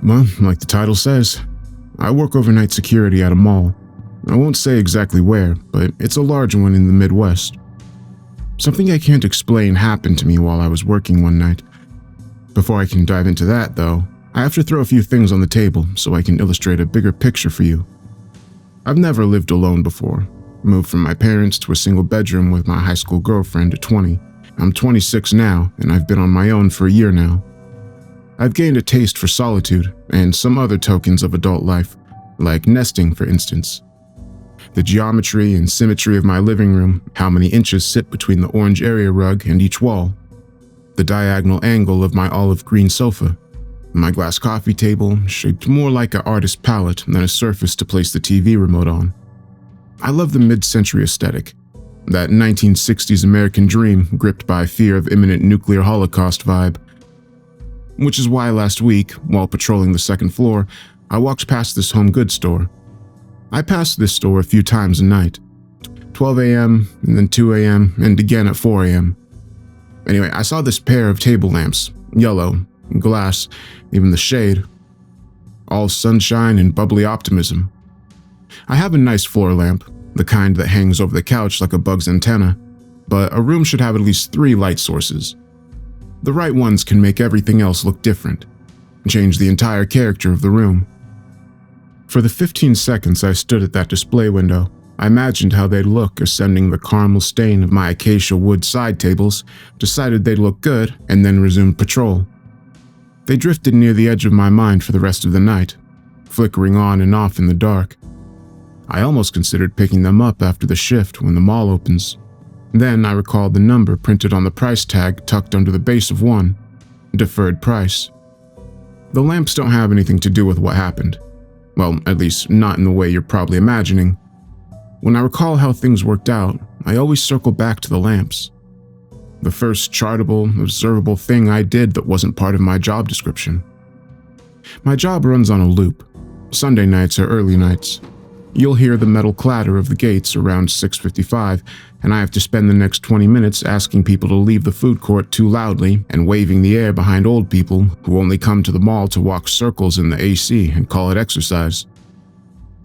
Well, like the title says, I work overnight security at a mall. I won't say exactly where, but it's a large one in the Midwest. Something I can't explain happened to me while I was working one night. Before I can dive into that, though, I have to throw a few things on the table so I can illustrate a bigger picture for you. I've never lived alone before. Moved from my parents to a single bedroom with my high school girlfriend at 20. I'm 26 now, and I've been on my own for a year now. I've gained a taste for solitude and some other tokens of adult life, like nesting, for instance. The geometry and symmetry of my living room, how many inches sit between the orange area rug and each wall, the diagonal angle of my olive green sofa, my glass coffee table shaped more like an artist's palette than a surface to place the TV remote on. I love the mid-century aesthetic, that 1960s American dream gripped by fear of imminent nuclear holocaust vibe. Which is why last week, while patrolling the second floor, I walked past this home goods store. I passed this store a few times a night, 12 a.m., and then 2 a.m., and again at 4 a.m. Anyway, I saw this pair of table lamps, yellow, glass, even the shade, all sunshine and bubbly optimism. I have a nice floor lamp, the kind that hangs over the couch like a bug's antenna, but a room should have at least 3 light sources. The right ones can make everything else look different, change the entire character of the room. For the 15 seconds I stood at that display window, I imagined how they'd look ascending the caramel stain of my acacia wood side tables, decided they'd look good, and then resumed patrol. They drifted near the edge of my mind for the rest of the night, flickering on and off in the dark. I almost considered picking them up after the shift when the mall opens. Then I recalled the number printed on the price tag tucked under the base of one, deferred price. The lamps don't have anything to do with what happened. Well, at least not in the way you're probably imagining. When I recall how things worked out, I always circle back to the lamps. The first chartable, observable thing I did that wasn't part of my job description. My job runs on a loop. Sunday nights are early nights. You'll hear the metal clatter of the gates around 6:55, and I have to spend the next 20 minutes asking people to leave the food court too loudly and waving the air behind old people who only come to the mall to walk circles in the AC and call it exercise.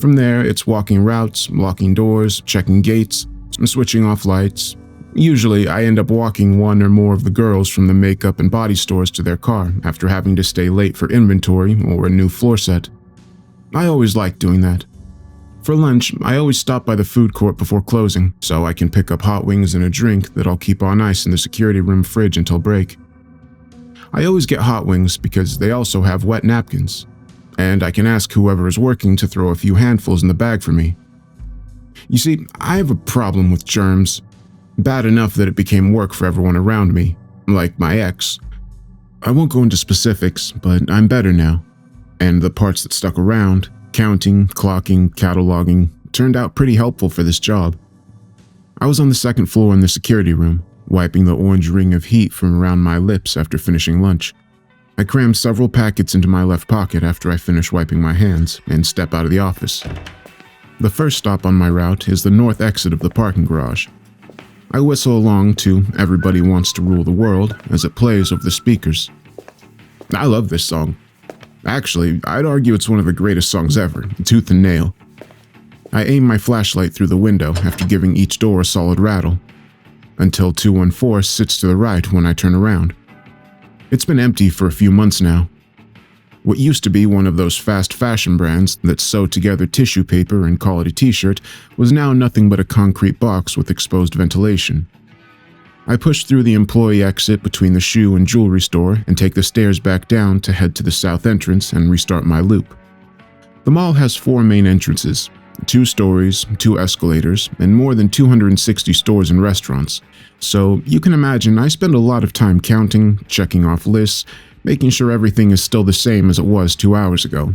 From there, it's walking routes, locking doors, checking gates, and switching off lights. Usually, I end up walking one or more of the girls from the makeup and body stores to their car after having to stay late for inventory or a new floor set. I always like doing that. For lunch, I always stop by the food court before closing, so I can pick up hot wings and a drink that I'll keep on ice in the security room fridge until break. I always get hot wings because they also have wet napkins, and I can ask whoever is working to throw a few handfuls in the bag for me. You see, I have a problem with germs, bad enough that it became work for everyone around me, like my ex. I won't go into specifics, but I'm better now, and the parts that stuck around, counting, clocking, cataloging, turned out pretty helpful for this job. I was on the second floor in the security room, wiping the orange ring of heat from around my lips after finishing lunch. I crammed several packets into my left pocket after I finish wiping my hands and step out of the office. The first stop on my route is the north exit of the parking garage. I whistle along to Everybody Wants to Rule the World as it plays over the speakers. I love this song. Actually, I'd argue it's one of the greatest songs ever, tooth and nail. I aim my flashlight through the window after giving each door a solid rattle, until 214 sits to the right when I turn around. It's been empty for a few months now. What used to be one of those fast fashion brands that sew together tissue paper and call it a t-shirt was now nothing but a concrete box with exposed ventilation. I push through the employee exit between the shoe and jewelry store and take the stairs back down to head to the south entrance and restart my loop. The mall has 4 main entrances, 2 stories, 2 escalators, and more than 260 stores and restaurants. So you can imagine I spend a lot of time counting, checking off lists, making sure everything is still the same as it was 2 hours ago.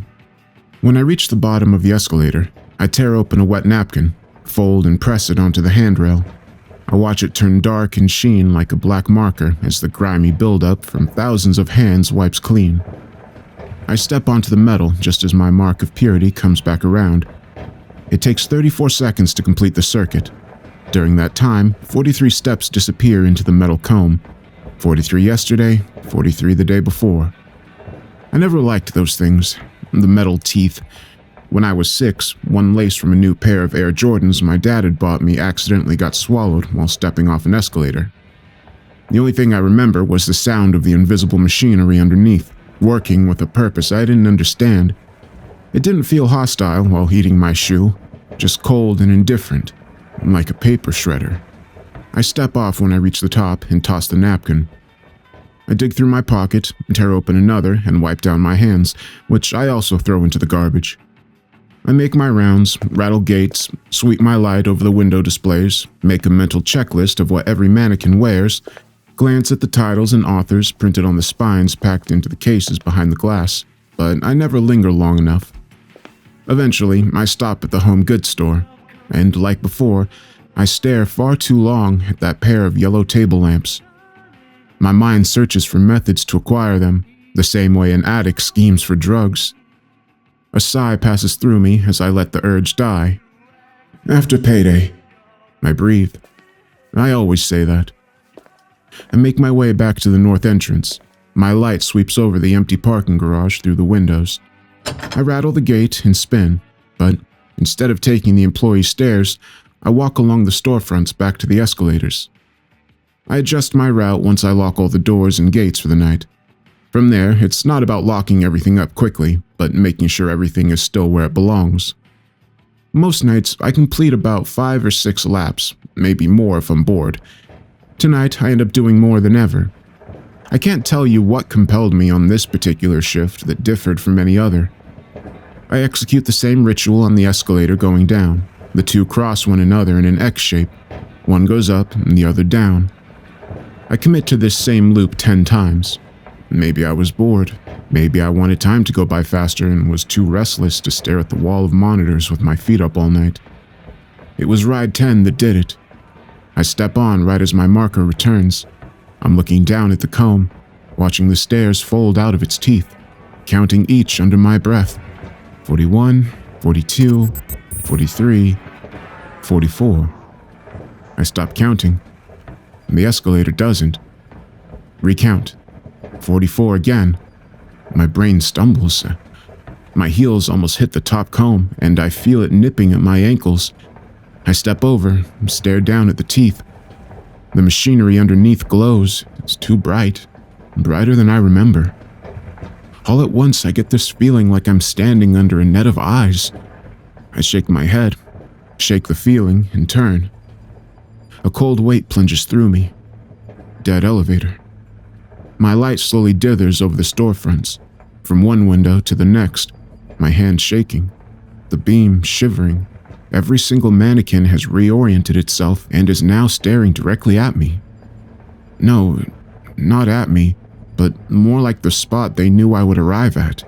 When I reach the bottom of the escalator, I tear open a wet napkin, fold and press it onto the handrail. I watch it turn dark and sheen like a black marker as the grimy buildup from thousands of hands wipes clean. I step onto the metal just as my mark of purity comes back around. It takes 34 seconds to complete the circuit. During that time, 43 steps disappear into the metal comb. 43 yesterday, 43 the day before. I never liked those things, the metal teeth. When I was 6, one lace from a new pair of Air Jordans my dad had bought me accidentally got swallowed while stepping off an escalator. The only thing I remember was the sound of the invisible machinery underneath, working with a purpose I didn't understand. It didn't feel hostile while heating my shoe, just cold and indifferent, like a paper shredder. I step off when I reach the top and toss the napkin. I dig through my pocket, tear open another, and wipe down my hands, which I also throw into the garbage. I make my rounds, rattle gates, sweep my light over the window displays, make a mental checklist of what every mannequin wears, glance at the titles and authors printed on the spines packed into the cases behind the glass, but I never linger long enough. Eventually, I stop at the home goods store, and like before, I stare far too long at that pair of yellow table lamps. My mind searches for methods to acquire them, the same way an addict schemes for drugs. A sigh passes through me as I let the urge die. After payday, I breathe. I always say that. I make my way back to the north entrance. My light sweeps over the empty parking garage through the windows. I rattle the gate and spin, but instead of taking the employee stairs, I walk along the storefronts back to the escalators. I adjust my route once I lock all the doors and gates for the night. From there, it's not about locking everything up quickly, but making sure everything is still where it belongs. Most nights, I complete about 5 or 6 laps, maybe more if I'm bored. Tonight, I end up doing more than ever. I can't tell you what compelled me on this particular shift that differed from any other. I execute the same ritual on the escalator going down. The two cross one another in an X shape. One goes up and the other down. I commit to this same loop 10 times. Maybe I was bored. Maybe I wanted time to go by faster and was too restless to stare at the wall of monitors with my feet up all night. It was ride 10 that did it. I step on right as my marker returns. I'm looking down at the comb, watching the stairs fold out of its teeth, counting each under my breath. 41, 42, 43, 44. I stop counting. The escalator doesn't. Recount. 44 again. My brain stumbles. My heels almost hit the top comb, and I feel it nipping at my ankles. I step over, stare down at the teeth. The machinery underneath glows. It's too bright. Brighter than I remember. All at once, I get this feeling like I'm standing under a net of eyes. I shake my head, shake the feeling, and turn. A cold weight plunges through me. Dead elevator. My light slowly dithers over the storefronts, from one window to the next, my hand shaking, the beam shivering. Every single mannequin has reoriented itself and is now staring directly at me. No, not at me, but more like the spot they knew I would arrive at.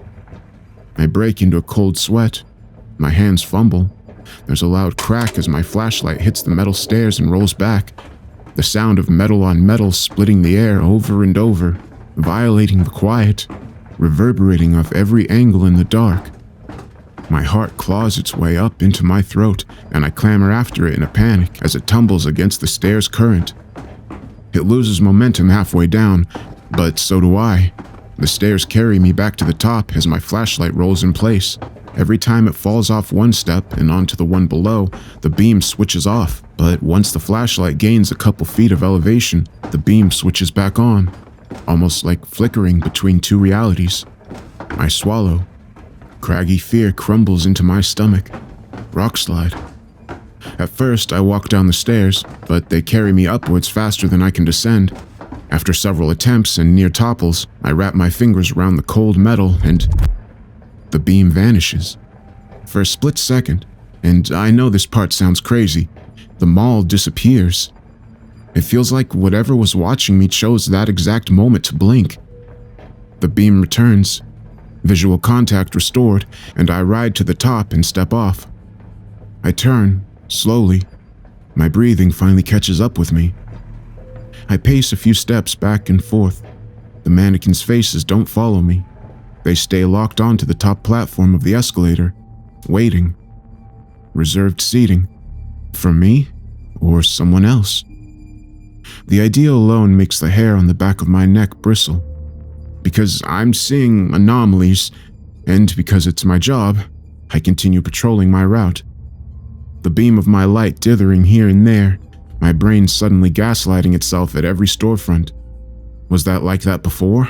I break into a cold sweat. My hands fumble. There's a loud crack as my flashlight hits the metal stairs and rolls back. The sound of metal on metal splitting the air over and over, violating the quiet, reverberating off every angle in the dark. My heart claws its way up into my throat, and I clamber after it in a panic as it tumbles against the stairs' current. It loses momentum halfway down, but so do I. The stairs carry me back to the top as my flashlight rolls in place. Every time it falls off one step and onto the one below, the beam switches off, but once the flashlight gains a couple feet of elevation, the beam switches back on, almost like flickering between two realities. I swallow. Craggy fear crumbles into my stomach. Rock slide. At first, I walk down the stairs, but they carry me upwards faster than I can descend. After several attempts and near topples, I wrap my fingers around the cold metal and the beam vanishes. For a split second, and I know this part sounds crazy, the mall disappears. It feels like whatever was watching me chose that exact moment to blink. The beam returns, visual contact restored, and I ride to the top and step off. I turn, slowly. My breathing finally catches up with me. I pace a few steps back and forth. The mannequins' faces don't follow me. They stay locked onto the top platform of the escalator, waiting. Reserved seating. For me or someone else. The idea alone makes the hair on the back of my neck bristle. because I'm seeing anomalies, and because it's my job, I continue patrolling my route. The beam of my light dithering here and there, my brain suddenly gaslighting itself at every storefront. Was that like that before?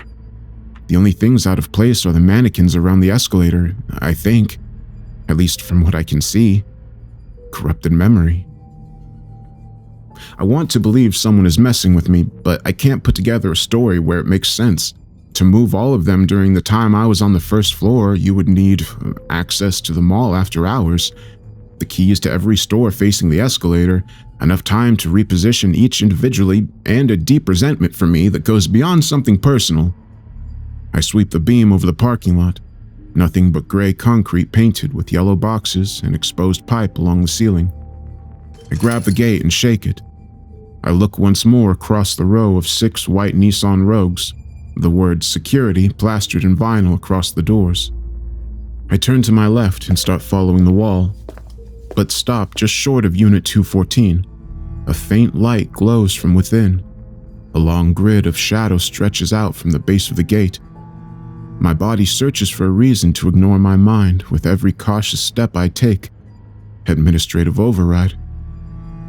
The only things out of place are the mannequins around the escalator, I think. At least from what I can see. Corrupted memory. I want to believe someone is messing with me, but I can't put together a story where it makes sense. To move all of them during the time I was on the first floor, you would need access to the mall after hours, the keys to every store facing the escalator, enough time to reposition each individually, and a deep resentment for me that goes beyond something personal. I sweep the beam over the parking lot. Nothing but gray concrete painted with yellow boxes and exposed pipe along the ceiling. I grab the gate and shake it. I look once more across the row of 6 white Nissan Rogues, the word security plastered in vinyl across the doors. I turn to my left and start following the wall, but stop just short of Unit 214. A faint light glows from within. A long grid of shadow stretches out from the base of the gate. My body searches for a reason to ignore my mind with every cautious step I take. Administrative override.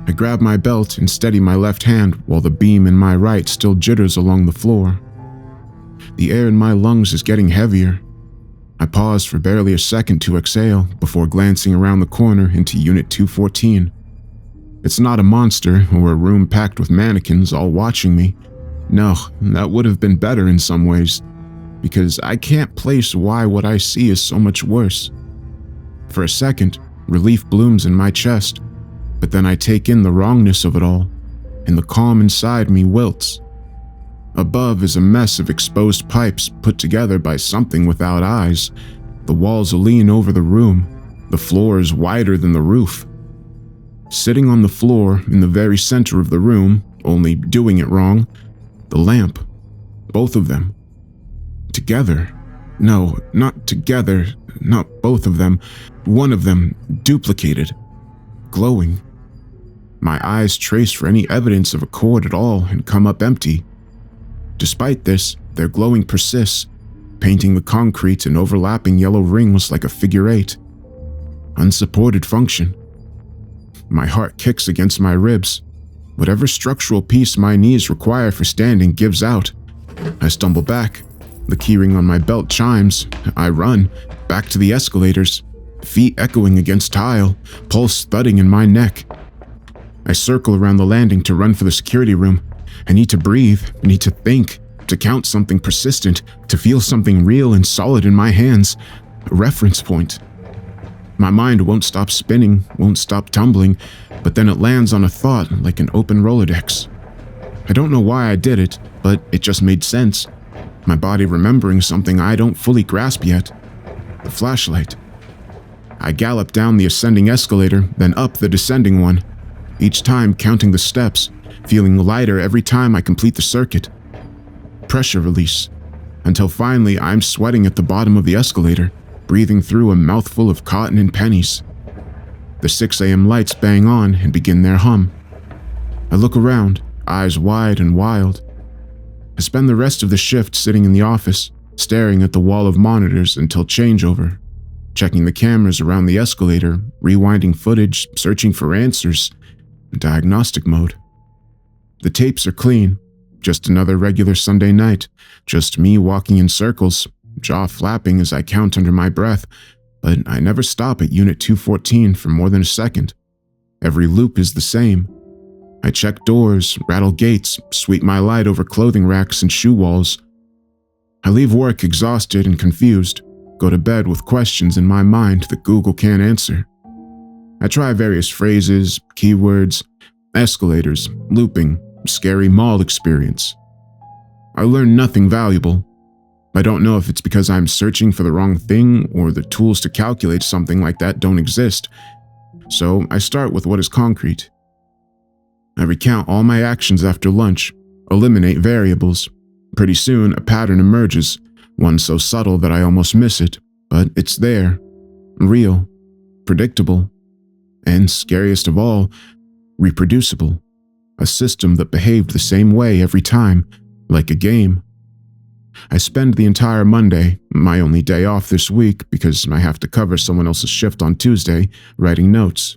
I grab my belt and steady my left hand while the beam in my right still jitters along the floor. The air in my lungs is getting heavier. I pause for barely a second to exhale before glancing around the corner into Unit 214. It's not a monster or a room packed with mannequins all watching me. No, that would have been better in some ways, because I can't place why what I see is so much worse. For a second, relief blooms in my chest, but then I take in the wrongness of it all, and the calm inside me wilts. Above is a mess of exposed pipes put together by something without eyes. The walls lean over the room. The floor is wider than the roof. Sitting on the floor in the very center of the room, only doing it wrong, the lamp. Both of them. Together. No, not together. Not both of them. One of them, duplicated. Glowing. My eyes trace for any evidence of a cord at all and come up empty. Despite this, their glowing persists, painting the concrete in overlapping yellow rings like a figure 8. Unsupported function. My heart kicks against my ribs. Whatever structural piece my knees require for standing gives out. I stumble back. The keyring on my belt chimes. I run, back to the escalators, feet echoing against tile, pulse thudding in my neck. I circle around the landing to run for the security room. I need to breathe, I need to think, to count something persistent, to feel something real and solid in my hands. A reference point. My mind won't stop spinning, won't stop tumbling, but then it lands on a thought like an open Rolodex. I don't know why I did it, but it just made sense. My body remembering something I don't fully grasp yet. The flashlight. I gallop down the ascending escalator, then up the descending one, each time counting the steps, feeling lighter every time I complete the circuit. Pressure release, until finally I'm sweating at the bottom of the escalator, breathing through a mouthful of cotton and pennies. The 6 a.m. lights bang on and begin their hum. I look around, eyes wide and wild. I spend the rest of the shift sitting in the office, staring at the wall of monitors until changeover, checking the cameras around the escalator, rewinding footage, searching for answers, diagnostic mode. The tapes are clean, just another regular Sunday night, just me walking in circles, jaw flapping as I count under my breath, but I never stop at Unit 214 for more than a second. Every loop is the same. I check doors, rattle gates, sweep my light over clothing racks and shoe walls. I leave work exhausted and confused, go to bed with questions in my mind that Google can't answer. I try various phrases, keywords, escalators, looping, scary mall experience. I learn nothing valuable. I don't know if it's because I'm searching for the wrong thing or the tools to calculate something like that don't exist. So I start with what is concrete. I recount all my actions after lunch, eliminate variables. Pretty soon, a pattern emerges, one so subtle that I almost miss it, but it's there, real, predictable, and scariest of all, reproducible. A system that behaved the same way every time, like a game. I spend the entire Monday, my only day off this week because I have to cover someone else's shift on Tuesday, writing notes.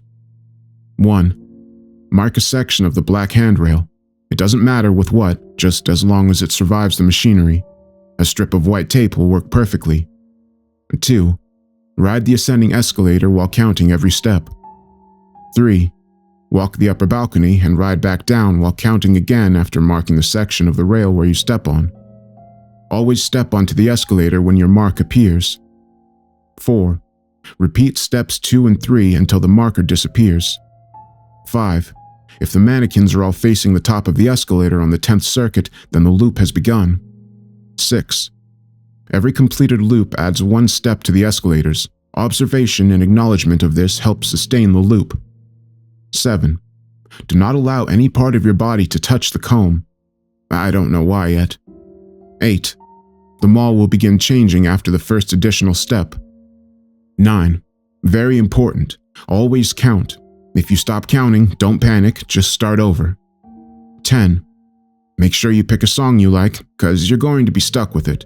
1. Mark a section of the black handrail. It doesn't matter with what, just as long as it survives the machinery. A strip of white tape will work perfectly. 2. Ride the ascending escalator while counting every step. 3. Walk the upper balcony and ride back down while counting again after marking the section of the rail where you step on. Always step onto the escalator when your mark appears. 4. Repeat steps 2 and 3 until the marker disappears. 5. If the mannequins are all facing the top of the escalator on the 10th circuit, then the loop has begun. 6. Every completed loop adds 1 step to the escalators. Observation and acknowledgement of this helps sustain the loop. 7. Do not allow any part of your body to touch the comb. I don't know why yet. 8. The mall will begin changing after the first additional step. 9. Very important. Always count. If you stop counting, don't panic, just start over. 10. Make sure you pick a song you like, cause you're going to be stuck with it.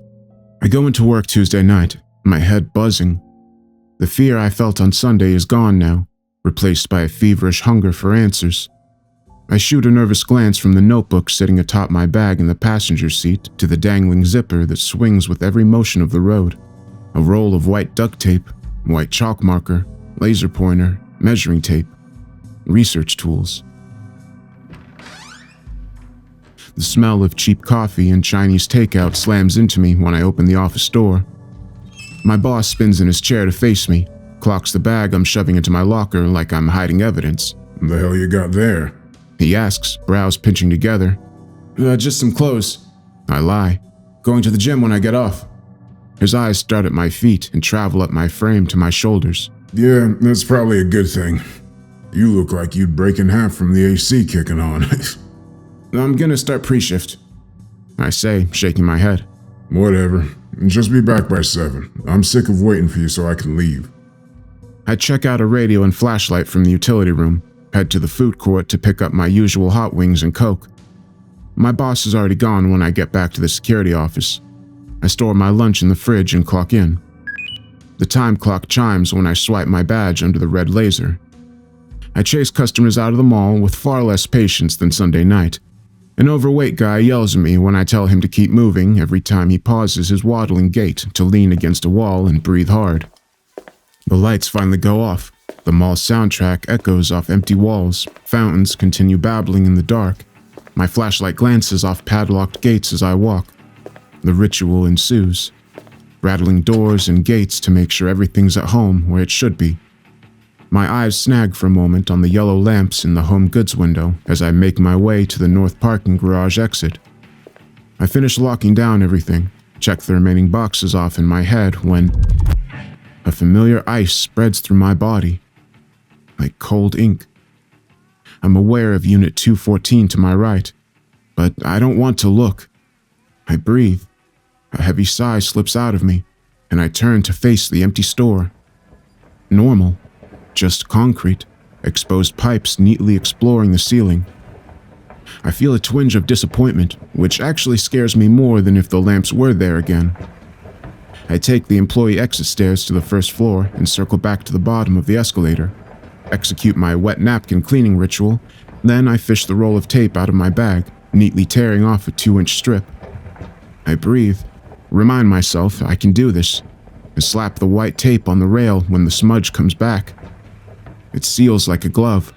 I go into work Tuesday night, my head buzzing. The fear I felt on Sunday is gone now, replaced by a feverish hunger for answers. I shoot a nervous glance from the notebook sitting atop my bag in the passenger seat to the dangling zipper that swings with every motion of the road. A roll of white duct tape, white chalk marker, laser pointer, measuring tape, research tools. The smell of cheap coffee and Chinese takeout slams into me when I open the office door. My boss spins in his chair to face me, clocks the bag I'm shoving into my locker like I'm hiding evidence. The hell you got there? He asks, brows pinching together. Just some clothes. I lie. Going to the gym when I get off. His eyes start at my feet and travel up my frame to my shoulders. Yeah, that's probably a good thing. You look like you'd break in half from the AC kicking on. I'm gonna start pre-shift, I say, shaking my head. Whatever. Just be back by 7. I'm sick of waiting for you so I can leave. I check out a radio and flashlight from the utility room, head to the food court to pick up my usual hot wings and Coke. My boss is already gone when I get back to the security office. I store my lunch in the fridge and clock in. The time clock chimes when I swipe my badge under the red laser. I chase customers out of the mall with far less patience than Sunday night. An overweight guy yells at me when I tell him to keep moving every time he pauses his waddling gait to lean against a wall and breathe hard. The lights finally go off. The mall's soundtrack echoes off empty walls. Fountains continue babbling in the dark. My flashlight glances off padlocked gates as I walk. The ritual ensues. Rattling doors and gates to make sure everything's at home where it should be. My eyes snag for a moment on the yellow lamps in the home goods window as I make my way to the north parking garage exit. I finish locking down everything, check the remaining boxes off in my head when a familiar ice spreads through my body, like cold ink. I'm aware of Unit 214 to my right, but I don't want to look. I breathe. A heavy sigh slips out of me, and I turn to face the empty store. Normal. Just concrete, exposed pipes neatly exploring the ceiling. I feel a twinge of disappointment, which actually scares me more than if the lamps were there again. I take the employee exit stairs to the first floor and circle back to the bottom of the escalator, execute my wet napkin cleaning ritual, then I fish the roll of tape out of my bag, neatly tearing off a 2-inch strip. I breathe, remind myself I can do this, and slap the white tape on the rail when the smudge comes back. It seals like a glove.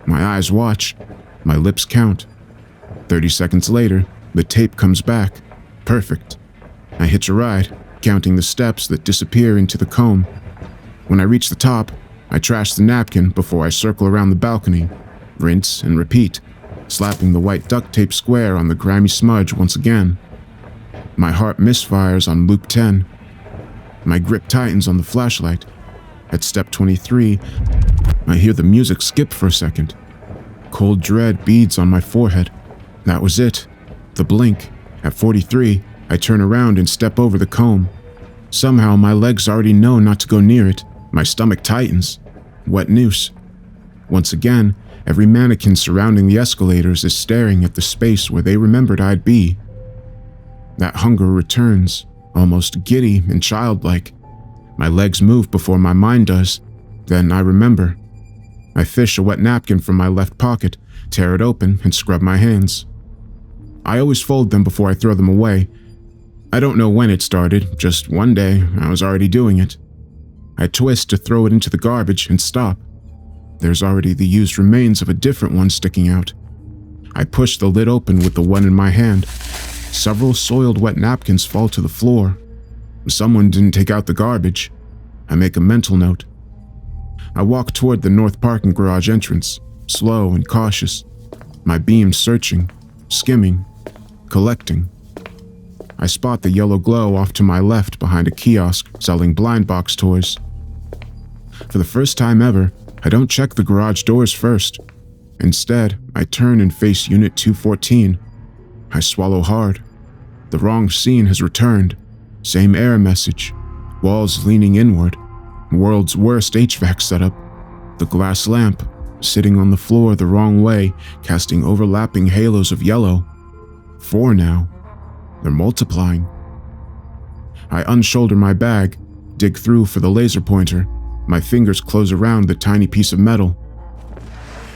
My eyes watch. My lips count. 30 seconds later, the tape comes back. Perfect. I hitch a ride, counting the steps that disappear into the comb. When I reach the top, I trash the napkin before I circle around the balcony, rinse and repeat, slapping the white duct tape square on the grimy smudge once again. My heart misfires on loop 10. My grip tightens on the flashlight. At step 23, I hear the music skip for a second. Cold dread beads on my forehead. That was it. The blink. At 43, I turn around and step over the comb. Somehow my legs already know not to go near it. My stomach tightens. Wet noose. Once again, every mannequin surrounding the escalators is staring at the space where they remembered I'd be. That hunger returns, almost giddy and childlike. My legs move before my mind does. Then I remember. I fish a wet napkin from my left pocket, tear it open, and scrub my hands. I always fold them before I throw them away. I don't know when it started, just one day I was already doing it. I twist to throw it into the garbage and stop. There's already the used remains of a different one sticking out. I push the lid open with the one in my hand. Several soiled wet napkins fall to the floor. Someone didn't take out the garbage. I make a mental note. I walk toward the north parking garage entrance, slow and cautious, my beam searching, skimming, collecting. I spot the yellow glow off to my left behind a kiosk selling blind box toys. For the first time ever, I don't check the garage doors first. Instead, I turn and face Unit 214. I swallow hard. The wrong scene has returned. Same error message. Walls leaning inward. World's worst HVAC setup. The glass lamp, sitting on the floor the wrong way, casting overlapping halos of yellow. 4 now. They're multiplying. I unshoulder my bag, dig through for the laser pointer. My fingers close around the tiny piece of metal.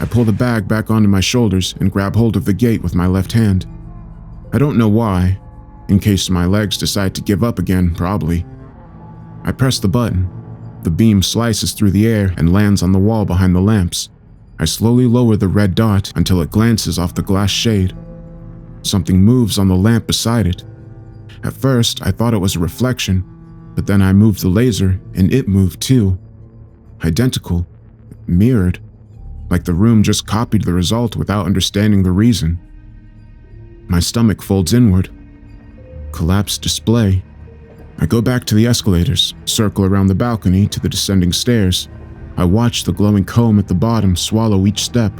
I pull the bag back onto my shoulders and grab hold of the gate with my left hand. I don't know why. In case my legs decide to give up again, probably. I press the button. The beam slices through the air and lands on the wall behind the lamps. I slowly lower the red dot until it glances off the glass shade. Something moves on the lamp beside it. At first, I thought it was a reflection, but then I moved the laser and it moved too. Identical. Mirrored. Like the room just copied the result without understanding the reason. My stomach folds inward. Collapsed display. I go back to the escalators, circle around the balcony to the descending stairs. I watch the glowing comb at the bottom swallow each step.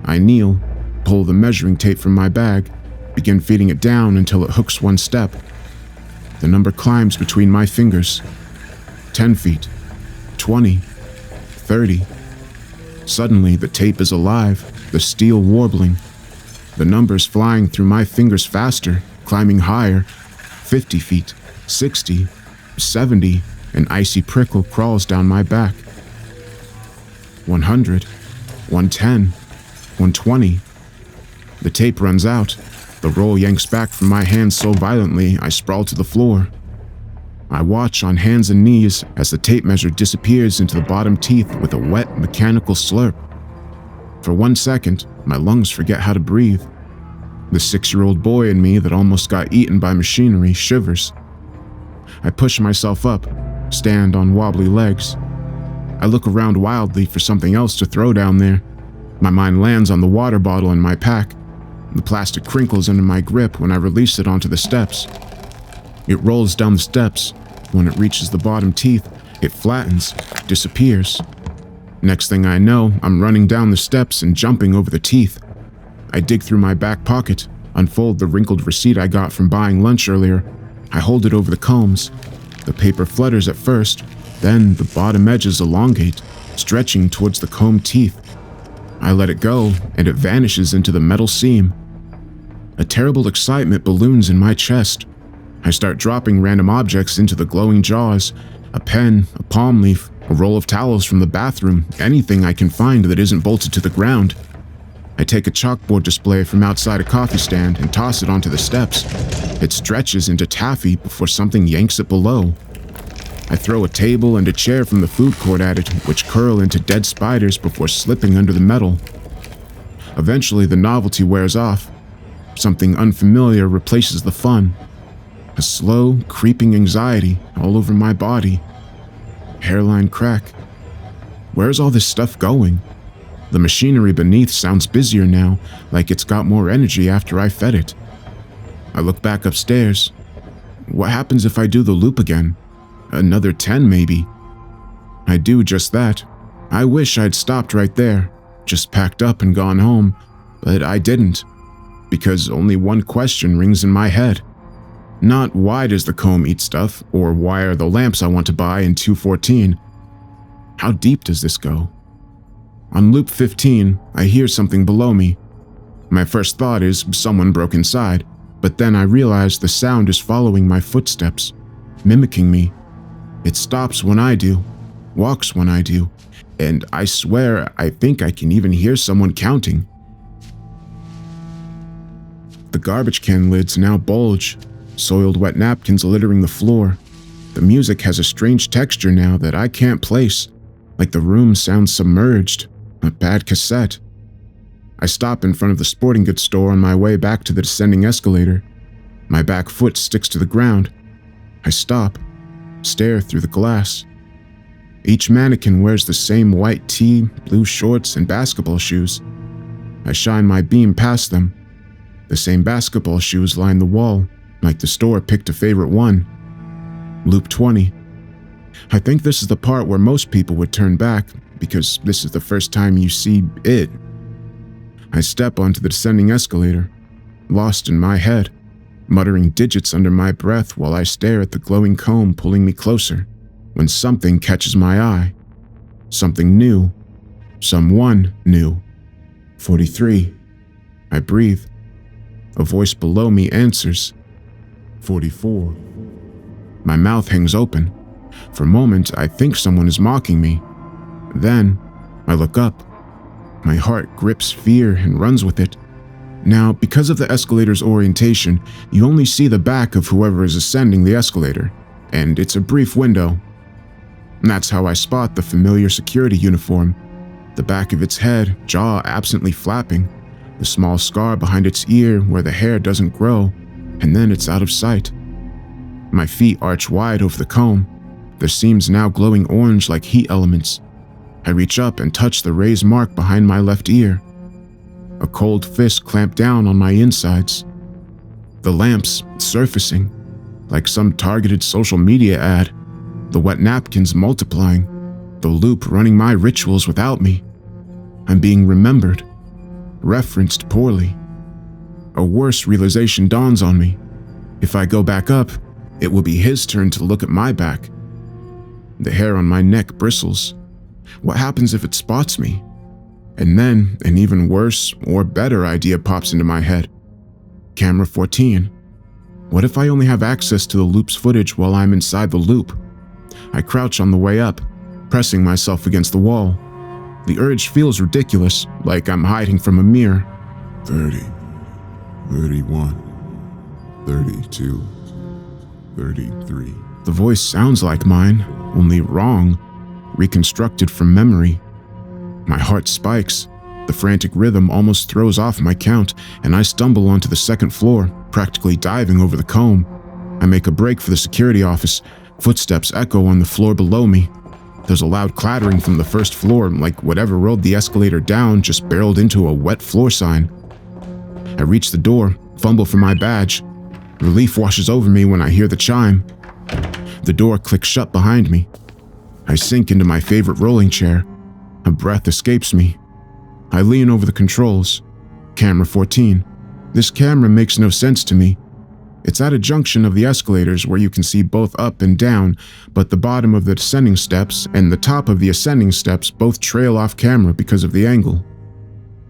I kneel, pull the measuring tape from my bag, begin feeding it down until it hooks one step. The number climbs between my fingers. 10 feet, 20, 30. Suddenly, the tape is alive, the steel warbling. The numbers flying through my fingers faster, climbing higher. 50 feet, 60, 70, an icy prickle crawls down my back. 100, 110, 120. The tape runs out. The roll yanks back from my hands so violently I sprawl to the floor. I watch on hands and knees as the tape measure disappears into the bottom teeth with a wet, mechanical slurp. For 1 second, my lungs forget how to breathe. The 6-year-old boy in me that almost got eaten by machinery shivers. I push myself up, stand on wobbly legs. I look around wildly for something else to throw down there. My mind lands on the water bottle in my pack. The plastic crinkles under my grip when I release it onto the steps. It rolls down the steps. When it reaches the bottom teeth, it flattens, disappears. Next thing I know, I'm running down the steps and jumping over the teeth. I dig through my back pocket, unfold the wrinkled receipt I got from buying lunch earlier. I hold it over the combs. The paper flutters at first, then the bottom edges elongate, stretching towards the comb teeth. I let it go, and it vanishes into the metal seam. A terrible excitement balloons in my chest. I start dropping random objects into the glowing jaws. A pen, a palm leaf, a roll of towels from the bathroom, anything I can find that isn't bolted to the ground. I take a chalkboard display from outside a coffee stand and toss it onto the steps. It stretches into taffy before something yanks it below. I throw a table and a chair from the food court at it, which curl into dead spiders before slipping under the metal. Eventually, the novelty wears off. Something unfamiliar replaces the fun. A slow, creeping anxiety all over my body. Hairline crack. Where's all this stuff going? The machinery beneath sounds busier now, like it's got more energy after I fed it. I look back upstairs. What happens if I do the loop again? Another 10 maybe. I do just that. I wish I'd stopped right there, just packed up and gone home, but I didn't, because only one question rings in my head. Not why does the comb eat stuff, or why are the lamps I want to buy in 214? How deep does this go? On loop 15, I hear something below me. My first thought is someone broke inside, But then I realize the sound is following my footsteps, mimicking me. It stops when I do, walks when I do, and I swear I think I can even hear someone counting. The garbage can lids now bulge, soiled wet napkins littering the floor. The music has a strange texture now that I can't place, like the room sounds submerged, a bad cassette. I stop in front of the sporting goods store on my way back to the descending escalator. My back foot sticks to the ground. I stop, stare through the glass. Each mannequin wears the same white tee, blue shorts, and basketball shoes. I shine my beam past them. The same basketball shoes line the wall, like the store picked a favorite one. Loop 20. I think this is the part where most people would turn back, because this is the first time you see it. I step onto the descending escalator, lost in my head, muttering digits under my breath while I stare at the glowing comb pulling me closer, when something catches my eye. Something new. Someone new. 43. I breathe. A voice below me answers. 44. My mouth hangs open. For a moment, I think someone is mocking me. Then, I look up. My heart grips fear and runs with it. Now, because of the escalator's orientation, you only see the back of whoever is ascending the escalator, and it's a brief window. And that's how I spot the familiar security uniform, the back of its head, jaw absently flapping, the small scar behind its ear where the hair doesn't grow, and then it's out of sight. My feet arch wide over the comb, their seams now glowing orange like heat elements. I reach up and touch the raised mark behind my left ear. A cold fist clamped down on my insides. The lamps surfacing, like some targeted social media ad, the wet napkins multiplying, the loop running my rituals without me. I'm being remembered, referenced poorly. A worse realization dawns on me. If I go back up, it will be his turn to look at my back. The hair on my neck bristles. What happens if it spots me? And then an even worse or better idea pops into my head. Camera 14. What if I only have access to the loop's footage while I'm inside the loop? I crouch on the way up, pressing myself against the wall. The urge feels ridiculous, like I'm hiding from a mirror. 30, 31, 32, 33. The voice sounds like mine, only wrong, reconstructed from memory. My heart spikes. The frantic rhythm almost throws off my count, and I stumble onto the second floor, practically diving over the comb. I make a break for the security office. Footsteps echo on the floor below me. There's a loud clattering from the first floor, like whatever rode the escalator down just barreled into a wet floor sign. I reach the door, fumble for my badge. Relief washes over me when I hear the chime. The door clicks shut behind me. I sink into my favorite rolling chair. A breath escapes me. I lean over the controls. Camera 14. This camera makes no sense to me. It's at a junction of the escalators where you can see both up and down, but the bottom of the descending steps and the top of the ascending steps both trail off camera because of the angle.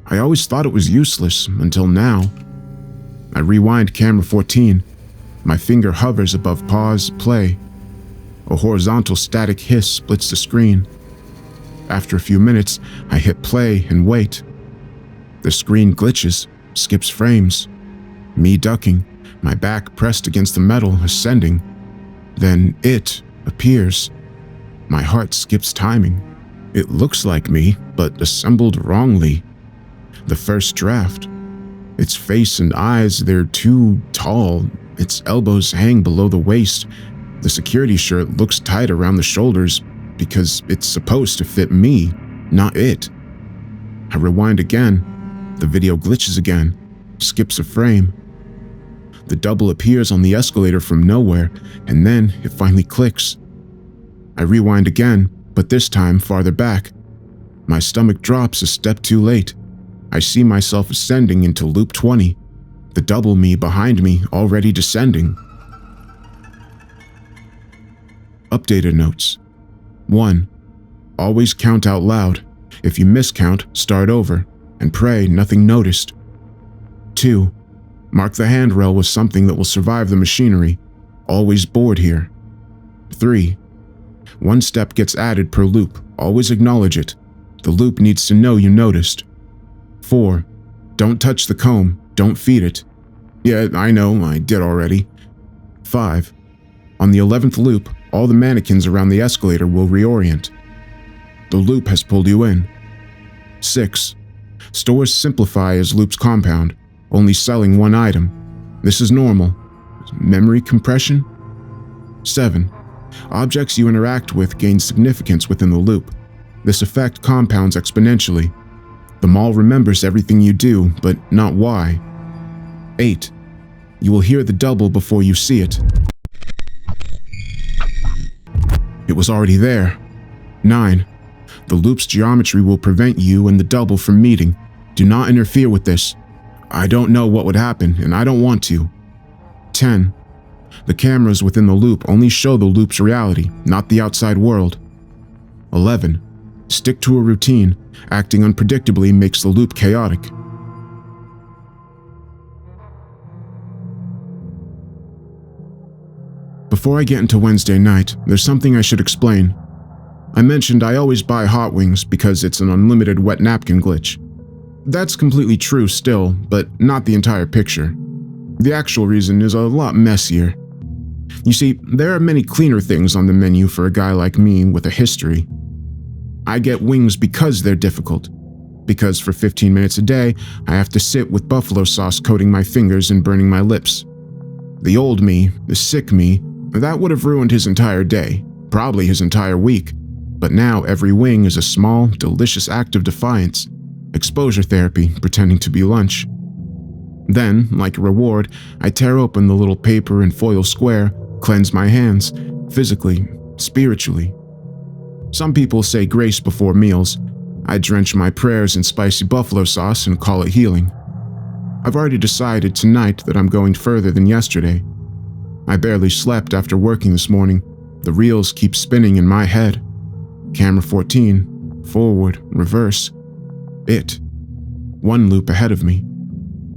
I always thought it was useless until now. I rewind camera 14. My finger hovers above pause, play. A horizontal static hiss splits the screen. After a few minutes, I hit play and wait. The screen glitches, skips frames. Me ducking, my back pressed against the metal, ascending. Then it appears. My heart skips timing. It looks like me, but assembled wrongly. The first draft. Its face and eyes, they're too tall. Its elbows hang below the waist. The security shirt looks tight around the shoulders because it's supposed to fit me, not it. I rewind again. The video glitches again, skips a frame. The double appears on the escalator from nowhere, and then it finally clicks. I rewind again, but this time farther back. My stomach drops a step too late. I see myself ascending into loop 20, the double me behind me already descending. Updated notes. 1. Always count out loud. If you miscount, start over, and pray nothing noticed. 2. Mark the handrail with something that will survive the machinery. Always bored here. 3. 1 step gets added per loop. Always acknowledge it. The loop needs to know you noticed. 4. Don't touch the comb. Don't feed it. Yeah, I know, I did already. 5. On the 11th loop, all the mannequins around the escalator will reorient. The loop has pulled you in. 6. Stores simplify as loops compound, only selling 1 item. This is normal. Memory compression? 7. Objects you interact with gain significance within the loop. This effect compounds exponentially. The mall remembers everything you do, but not why. 8. You will hear the double before you see it. It was already there. 9. The loop's geometry will prevent you and the double from meeting. Do not interfere with this. I don't know what would happen, and I don't want to. 10. The cameras within the loop only show the loop's reality, not the outside world. 11. Stick to a routine. Acting unpredictably makes the loop chaotic. Before I get into Wednesday night, there's something I should explain. I mentioned I always buy hot wings because it's an unlimited wet napkin glitch. That's completely true still, but not the entire picture. The actual reason is a lot messier. You see, there are many cleaner things on the menu for a guy like me with a history. I get wings because they're difficult. Because for 15 minutes a day, I have to sit with buffalo sauce coating my fingers and burning my lips. The old me, the sick me, that would have ruined his entire day, probably his entire week. But now every wing is a small, delicious act of defiance. Exposure therapy, pretending to be lunch. Then, like a reward, I tear open the little paper and foil square, cleanse my hands, physically, spiritually. Some people say grace before meals. I drench my prayers in spicy buffalo sauce and call it healing. I've already decided tonight that I'm going further than yesterday. I barely slept after working this morning. The reels keep spinning in my head. Camera 14, forward, reverse. It. 1 loop ahead of me.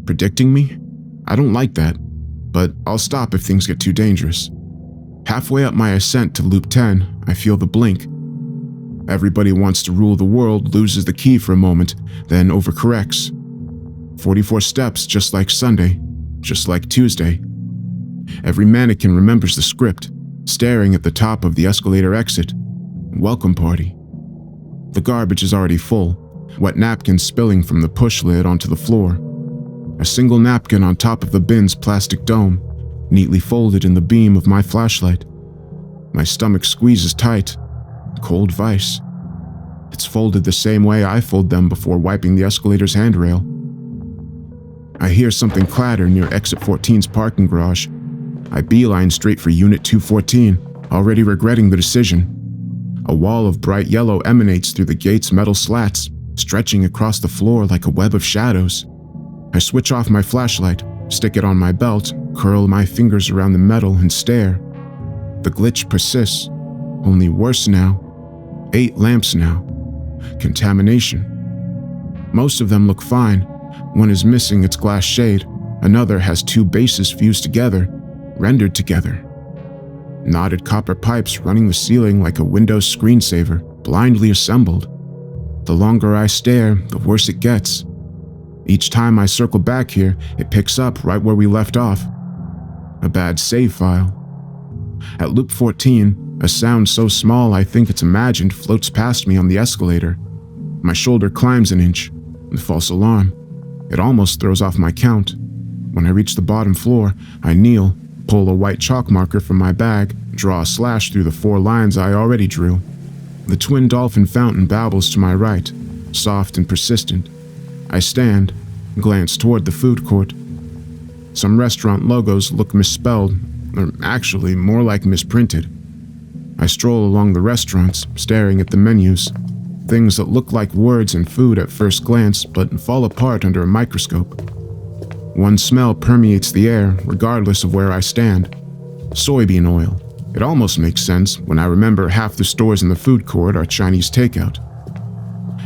Predicting me? I don't like that, but I'll stop if things get too dangerous. Halfway up my ascent to loop 10, I feel the blink. Everybody wants to rule the world loses the key for a moment, then overcorrects. 44 steps just like Sunday, just like Tuesday. Every mannequin remembers the script, staring at the top of the escalator exit. Welcome party. The garbage is already full, wet napkins spilling from the push lid onto the floor. A single napkin on top of the bin's plastic dome, neatly folded in the beam of my flashlight. My stomach squeezes tight. Cold vice. It's folded the same way I fold them before wiping the escalator's handrail. I hear something clatter near exit 14's parking garage. I beeline straight for Unit 214, already regretting the decision. A wall of bright yellow emanates through the gate's metal slats, stretching across the floor like a web of shadows. I switch off my flashlight, stick it on my belt, curl my fingers around the metal and stare. The glitch persists, only worse now. 8 lamps now. Contamination. Most of them look fine. One is missing its glass shade. Another has 2 bases fused together, rendered together. Knotted copper pipes running the ceiling like a Windows screensaver, blindly assembled. The longer I stare, the worse it gets. Each time I circle back here, it picks up right where we left off. A bad save file. At loop 14, a sound so small I think it's imagined floats past me on the escalator. My shoulder climbs an inch. The false alarm. It almost throws off my count. When I reach the bottom floor, I kneel, pull a white chalk marker from my bag, draw a slash through the 4 lines I already drew. The twin dolphin fountain babbles to my right, soft and persistent. I stand, glance toward the food court. Some restaurant logos look misspelled, or actually more like misprinted. I stroll along the restaurants, staring at the menus. Things that look like words and food at first glance, but fall apart under a microscope. One smell permeates the air, regardless of where I stand. Soybean oil. It almost makes sense when I remember half the stores in the food court are Chinese takeout.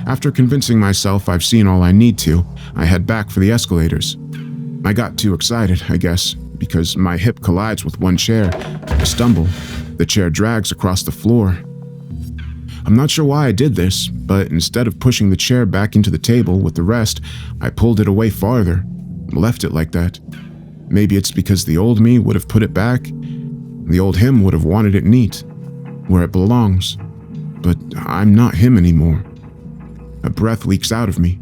After convincing myself I've seen all I need to, I head back for the escalators. I got too excited, I guess, because my hip collides with one chair. I stumble. The chair drags across the floor. I'm not sure why I did this, but instead of pushing the chair back into the table with the rest, I pulled it away farther, left it like that. Maybe it's because the old me would have put it back. The old him would have wanted it neat, where it belongs. But I'm not him anymore. A breath leaks out of me.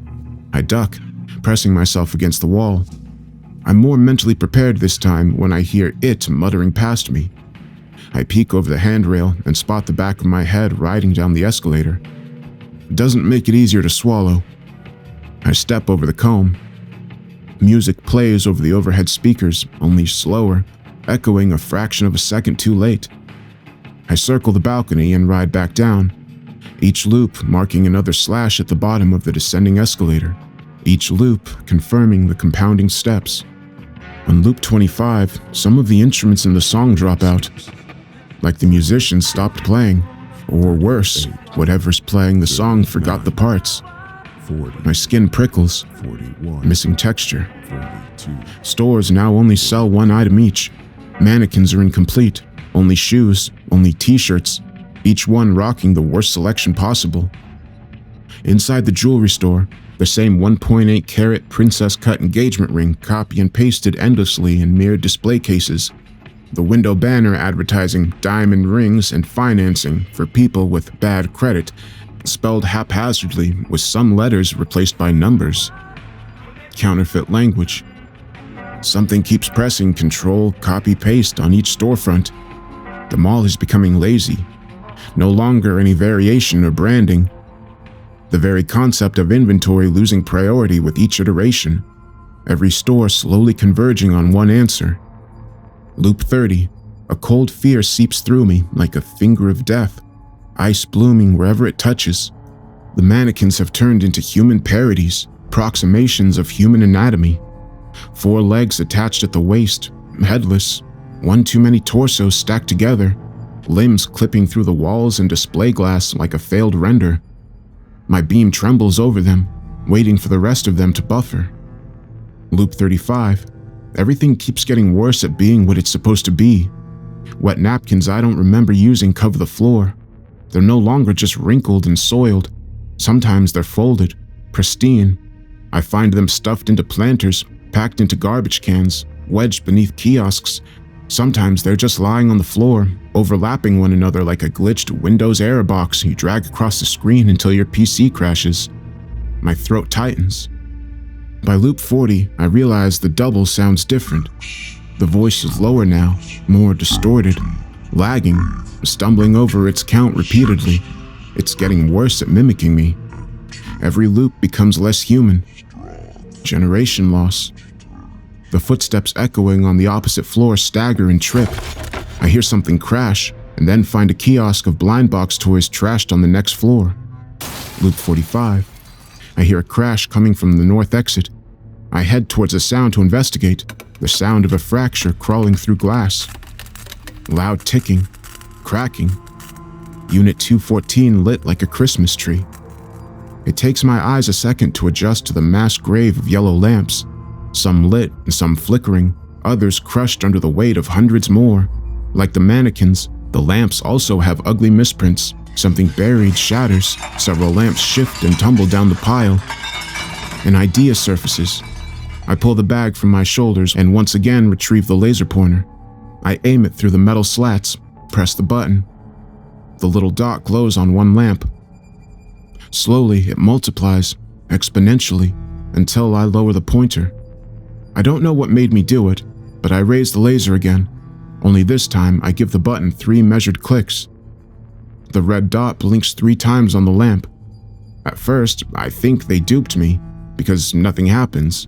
I duck, pressing myself against the wall. I'm more mentally prepared this time when I hear it muttering past me. I peek over the handrail and spot the back of my head riding down the escalator. It doesn't make it easier to swallow. I step over the comb. Music plays over the overhead speakers, only slower, echoing a fraction of a second too late. I circle the balcony and ride back down, each loop marking another slash at the bottom of the descending escalator, each loop confirming the compounding steps. On loop 25, some of the instruments in the song drop out, like the musicians stopped playing, or worse, whatever's playing the song forgot the parts. My skin prickles, missing texture. Stores now only sell one item each. Mannequins are incomplete, only shoes, only t-shirts, each one rocking the worst selection possible. Inside the jewelry store, the same 1.8 carat princess cut engagement ring copy and pasted endlessly in mirrored display cases. The window banner advertising diamond rings and financing for people with bad credit, spelled haphazardly with some letters replaced by numbers. Counterfeit language. Something keeps pressing Control, Copy, Paste on each storefront. The mall is becoming lazy. No longer any variation or branding. The very concept of inventory losing priority with each iteration. Every store slowly converging on one answer. Loop 30. A cold fear seeps through me like a finger of death. Ice blooming wherever it touches. The mannequins have turned into human parodies, approximations of human anatomy. 4 legs attached at the waist, headless, one too many torsos stacked together, limbs clipping through the walls and display glass like a failed render. My beam trembles over them, waiting for the rest of them to buffer. Loop 35. Everything keeps getting worse at being what it's supposed to be. Wet napkins I don't remember using cover the floor. They're no longer just wrinkled and soiled. Sometimes they're folded, pristine. I find them stuffed into planters, packed into garbage cans, wedged beneath kiosks. Sometimes they're just lying on the floor, overlapping one another like a glitched Windows error box you drag across the screen until your PC crashes. My throat tightens. By loop 40, I realize the double sounds different. The voice is lower now, more distorted, lagging, stumbling over its count repeatedly. It's getting worse at mimicking me. Every loop becomes less human. Generation loss. The footsteps echoing on the opposite floor stagger and trip. I hear something crash, and then find a kiosk of blind box toys trashed on the next floor. Loop 45. I hear a crash coming from the north exit. I head towards the sound to investigate, the sound of a fracture crawling through glass. Loud ticking, cracking. Unit 214 lit like a Christmas tree. It takes my eyes a second to adjust to the mass grave of yellow lamps, some lit and some flickering, others crushed under the weight of hundreds more. Like the mannequins, the lamps also have ugly misprints. Something buried shatters, several lamps shift and tumble down the pile. An idea surfaces. I pull the bag from my shoulders and once again retrieve the laser pointer. I aim it through the metal slats, press the button. The little dot glows on one lamp. Slowly, it multiplies, exponentially, until I lower the pointer. I don't know what made me do it, but I raise the laser again. Only this time, I give the button 3 measured clicks. The red dot blinks 3 times on the lamp. At first, I think they duped me, because nothing happens.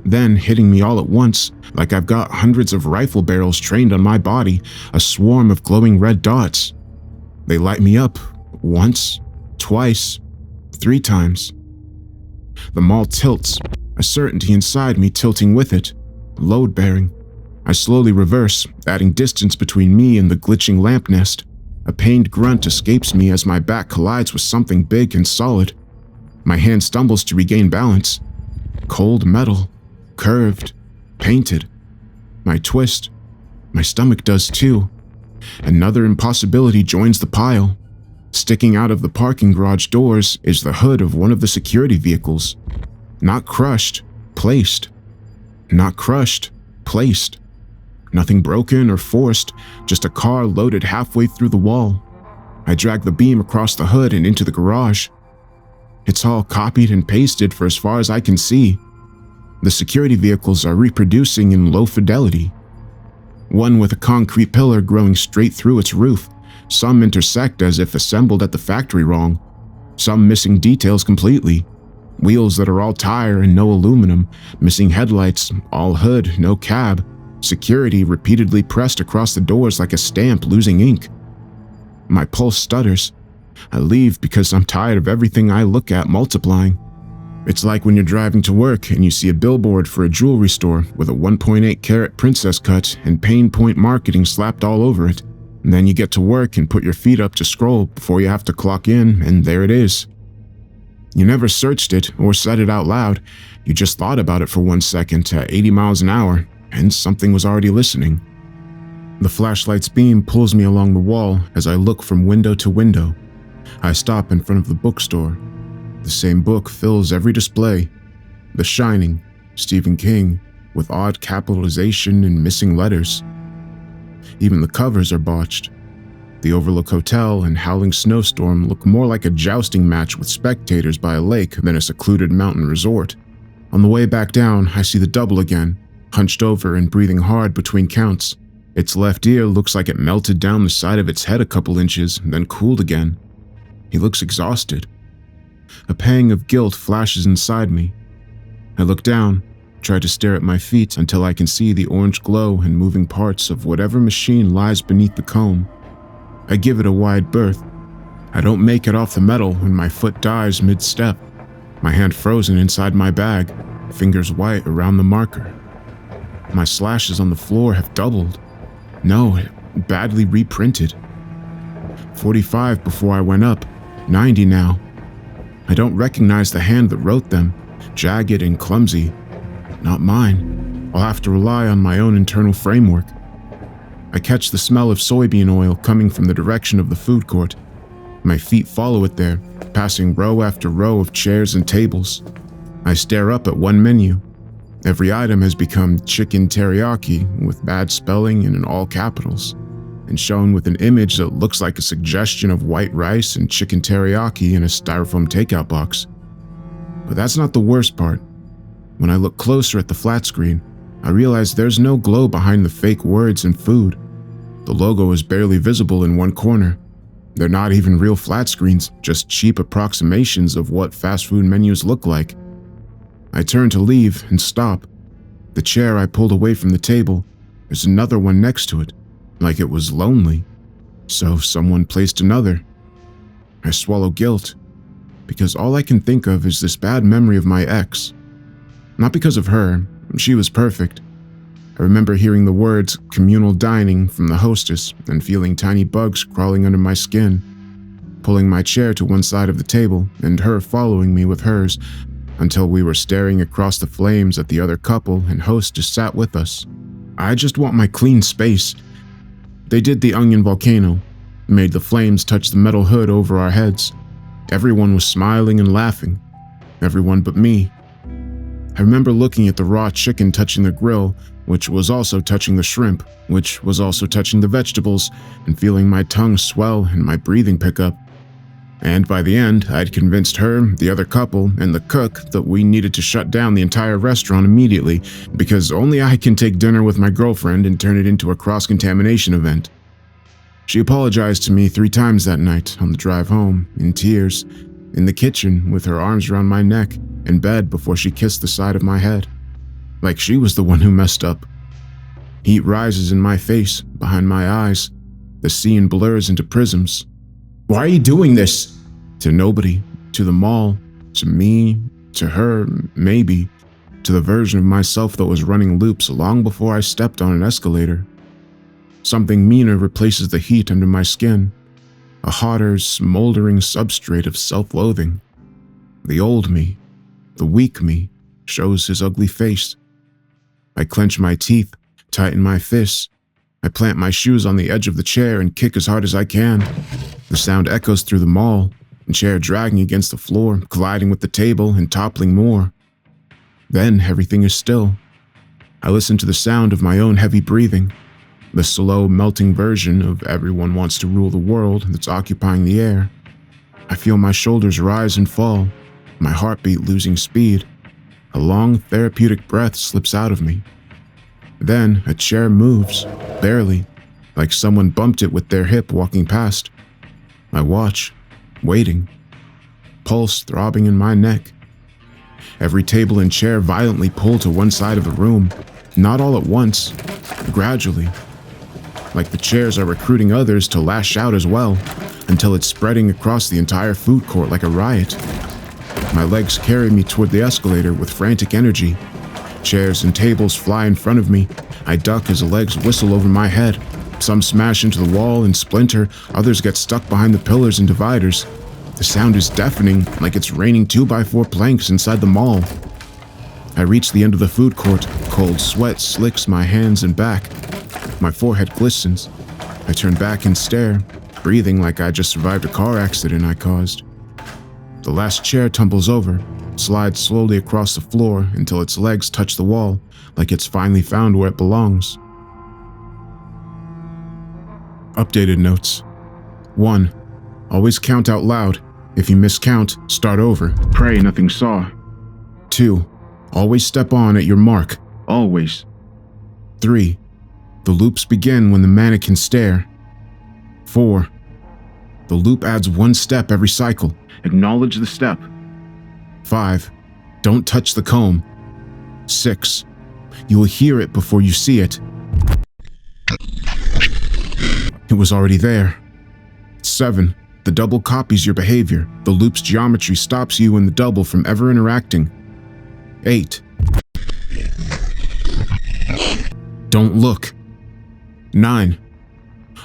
Then, hitting me all at once, like I've got hundreds of rifle barrels trained on my body, a swarm of glowing red dots. They light me up, once, twice, 3 times. The mall tilts, a certainty inside me tilting with it, load-bearing. I slowly reverse, adding distance between me and the glitching lamp nest. A pained grunt escapes me as my back collides with something big and solid. My hand stumbles to regain balance. Cold metal, curved, painted. I twist. My stomach does too. Another impossibility joins the pile. Sticking out of the parking garage doors is the hood of one of the security vehicles. Not crushed, placed. Not crushed, placed. Nothing broken or forced, just a car loaded halfway through the wall. I drag the beam across the hood and into the garage. It's all copied and pasted for as far as I can see. The security vehicles are reproducing in low fidelity. One with a concrete pillar growing straight through its roof. Some intersect as if assembled at the factory wrong. Some missing details completely. Wheels that are all tire and no aluminum. Missing headlights, all hood, no cab. Security repeatedly pressed across the doors like a stamp losing ink. My pulse stutters. I leave because I'm tired of everything I look at multiplying. It's like when you're driving to work and you see a billboard for a jewelry store with a 1.8 carat princess cut and pain point marketing slapped all over it. And then you get to work and put your feet up to scroll before you have to clock in, and there it is. You never searched it or said it out loud. You just thought about it for 1 second at 80 miles an hour, and something was already listening. The flashlight's beam pulls me along the wall as I look from window to window. I stop in front of the bookstore. The same book fills every display. The Shining, Stephen King, with odd capitalization and missing letters. Even the covers are botched. The Overlook Hotel and Howling Snowstorm look more like a jousting match with spectators by a lake than a secluded mountain resort. On the way back down, I see the double again, hunched over and breathing hard between counts. Its left ear looks like it melted down the side of its head a couple inches, then cooled again. He looks exhausted. A pang of guilt flashes inside me. I look down, try to stare at my feet until I can see the orange glow and moving parts of whatever machine lies beneath the comb. I give it a wide berth. I don't make it off the metal when my foot dives mid-step, my hand frozen inside my bag, fingers white around the marker. My slashes on the floor have doubled. No, badly reprinted. 45 before I went up, 90 now. I don't recognize the hand that wrote them, jagged and clumsy. Not mine. I'll have to rely on my own internal framework. I catch the smell of soybean oil coming from the direction of the food court. My feet follow it there, passing row after row of chairs and tables. I stare up at one menu. Every item has become chicken teriyaki with bad spelling and in all capitals, and shown with an image that looks like a suggestion of white rice and chicken teriyaki in a styrofoam takeout box. But that's not the worst part. When I look closer at the flat screen, I realize there's no glow behind the fake words and food. The logo is barely visible in one corner. They're not even real flat screens, just cheap approximations of what fast food menus look like. I turn to leave and stop. The chair I pulled away from the table, there's another one next to it, like it was lonely. So someone placed another. I swallow guilt, because all I can think of is this bad memory of my ex. Not because of her, she was perfect. I remember hearing the words communal dining from the hostess and feeling tiny bugs crawling under my skin, pulling my chair to one side of the table and her following me with hers until we were staring across the flames at the other couple and hostess sat with us. I just want my clean space. They did the onion volcano, made the flames touch the metal hood over our heads. Everyone was smiling and laughing. Everyone but me. I remember looking at the raw chicken touching the grill, which was also touching the shrimp, which was also touching the vegetables, and feeling my tongue swell and my breathing pick up. And by the end, I'd convinced her, the other couple, and the cook that we needed to shut down the entire restaurant immediately, because only I can take dinner with my girlfriend and turn it into a cross-contamination event. She apologized to me 3 times that night on the drive home, in tears, in the kitchen with her arms around my neck, in bed before she kissed the side of my head. Like she was the one who messed up. Heat rises in my face, behind my eyes. The scene blurs into prisms. Why are you doing this? To nobody, to the mall, to me, to her, maybe, to the version of myself that was running loops long before I stepped on an escalator. Something meaner replaces the heat under my skin, a hotter, smoldering substrate of self-loathing. The old me, the weak me, shows his ugly face. I clench my teeth, tighten my fists. I plant my shoes on the edge of the chair and kick as hard as I can. The sound echoes through the mall, the chair dragging against the floor, colliding with the table and toppling more. Then everything is still. I listen to the sound of my own heavy breathing, the slow, melting version of everyone wants to rule the world that's occupying the air. I feel my shoulders rise and fall, my heartbeat losing speed. A long, therapeutic breath slips out of me. Then a chair moves, barely, like someone bumped it with their hip walking past. I watch, waiting, pulse throbbing in my neck. Every table and chair violently pull to one side of the room, not all at once, gradually, like the chairs are recruiting others to lash out as well, until it's spreading across the entire food court like a riot. My legs carry me toward the escalator with frantic energy. Chairs and tables fly in front of me. I duck as the legs whistle over my head. Some smash into the wall and splinter, others get stuck behind the pillars and dividers. The sound is deafening, like it's raining 2x4 planks inside the mall. I reach the end of the food court. Cold sweat slicks my hands and back. My forehead glistens. I turn back and stare, breathing like I just survived a car accident I caused. The last chair tumbles over, slides slowly across the floor until its legs touch the wall, like it's finally found where it belongs. Updated notes. 1. Always count out loud. If you miscount, start over. Pray nothing saw. 2. Always step on at your mark. Always. 3. The loops begin when the mannequins stare. 4. The loop adds one step every cycle. Acknowledge the step. 5. Don't touch the comb. 6. You will hear it before you see it. It was already there. 7. The double copies your behavior. The loop's geometry stops you and the double from ever interacting. 8. Don't look. 9.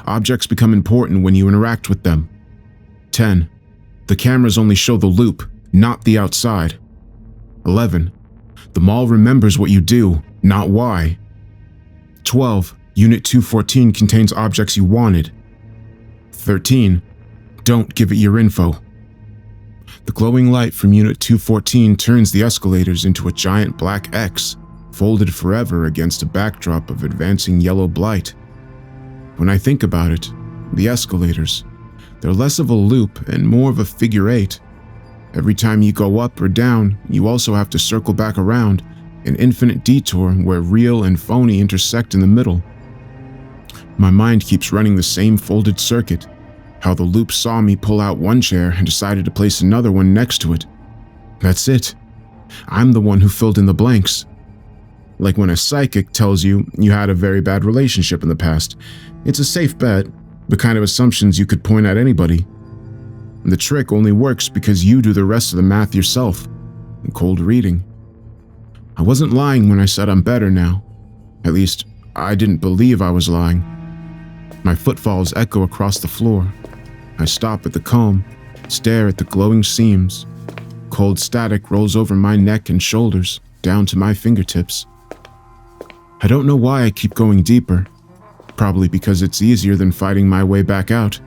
Objects become important when you interact with them. 10. The cameras only show the loop, not the outside. 11. The mall remembers what you do, not why. 12. Unit 214 contains objects you wanted. 13. Don't give it your info. The glowing light from Unit 214 turns the escalators into a giant black X, folded forever against a backdrop of advancing yellow blight. When I think about it, the escalators, they're less of a loop and more of a figure 8. Every time you go up or down, you also have to circle back around, an infinite detour where real and phony intersect in the middle. My mind keeps running the same folded circuit, how the loop saw me pull out one chair and decided to place another one next to it. That's it. I'm the one who filled in the blanks. Like when a psychic tells you you had a very bad relationship in the past. It's a safe bet, the kind of assumptions you could point at anybody. The trick only works because you do the rest of the math yourself. Cold reading. I wasn't lying when I said I'm better now. At least, I didn't believe I was lying. My footfalls echo across the floor. I stop at the comb, stare at the glowing seams. Cold static rolls over my neck and shoulders, down to my fingertips. I don't know why I keep going deeper. Probably because it's easier than fighting my way back out.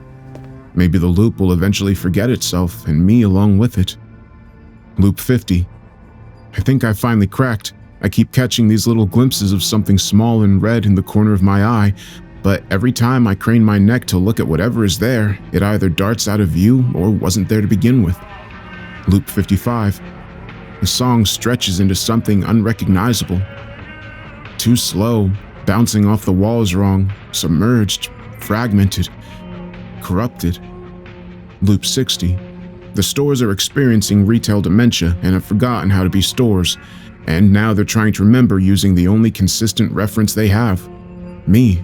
Maybe the loop will eventually forget itself and me along with it. Loop 50. I think I finally cracked. I keep catching these little glimpses of something small and red in the corner of my eye, but every time I crane my neck to look at whatever is there, it either darts out of view or wasn't there to begin with. Loop 55. The song stretches into something unrecognizable. Too slow, bouncing off the walls wrong, submerged, fragmented, corrupted. Loop 60. The stores are experiencing retail dementia and have forgotten how to be stores, and now they're trying to remember using the only consistent reference they have: me.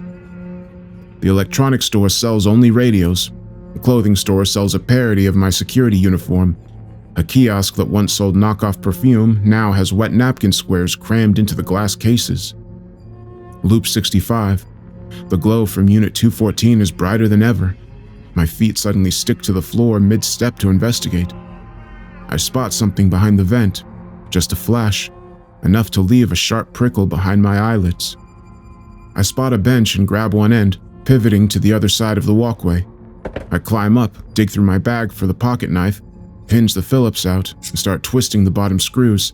The electronics store sells only radios. The clothing store sells a parody of my security uniform. A kiosk that once sold knockoff perfume now has wet napkin squares crammed into the glass cases. Loop 65. The glow from Unit 214 is brighter than ever. My feet suddenly stick to the floor mid-step to investigate. I spot something behind the vent. Just a flash. enough to leave a sharp prickle behind my eyelids. I spot a bench and grab one end, pivoting to the other side of the walkway. I climb up, dig through my bag for the pocket knife, hinge the Phillips out, and start twisting the bottom screws.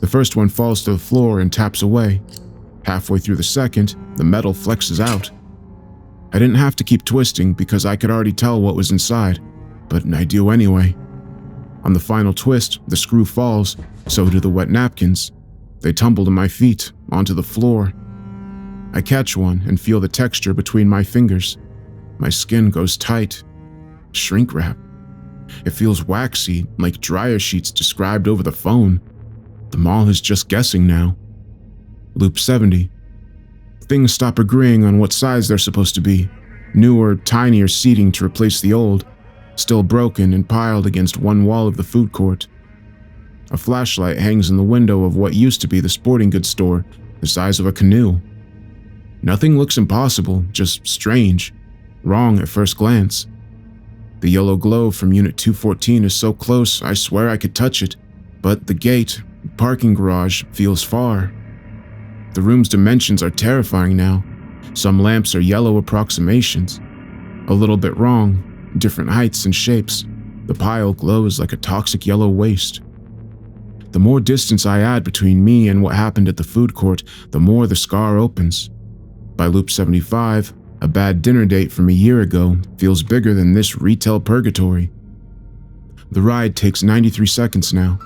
The first one falls to the floor and taps away. Halfway through the second, the metal flexes out. I didn't have to keep twisting because I could already tell what was inside, but I do anyway. On the final twist, the screw falls, so do the wet napkins. They tumble to my feet, onto the floor. I catch one and feel the texture between my fingers. My skin goes tight. Shrink wrap. It feels waxy, like dryer sheets described over the phone. The mall is just guessing now. Loop 70. Things stop agreeing on what size they're supposed to be. Newer, tinier seating to replace the old, still broken and piled against one wall of the food court. A flashlight hangs in the window of what used to be the sporting goods store, the size of a canoe. Nothing looks impossible, just strange, wrong at first glance. The yellow glow from Unit 214 is so close I swear I could touch it, but the gate, parking garage, feels far. The room's dimensions are terrifying now. Some lamps are yellow approximations. A little bit wrong, different heights and shapes. The pile glows like a toxic yellow waste. The more distance I add between me and what happened at the food court, the more the scar opens. By Loop 75, a bad dinner date from a year ago feels bigger than this retail purgatory. The ride takes 93 seconds now.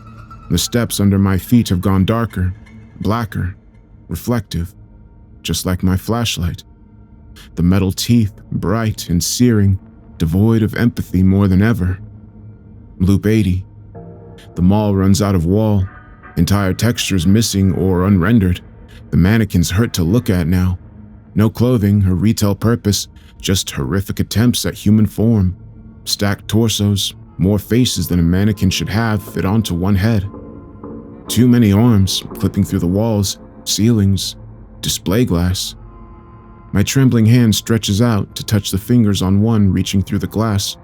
The steps under my feet have gone darker, blacker, reflective, just like my flashlight. The metal teeth, bright and searing, devoid of empathy more than ever. Loop 80. The mall runs out of wall, entire textures missing or unrendered. The mannequins hurt to look at now. No clothing or retail purpose, just horrific attempts at human form. Stacked torsos, more faces than a mannequin should have fit onto one head. Too many arms clipping through the walls, ceilings, display glass. My trembling hand stretches out to touch the fingers on one reaching through the glass.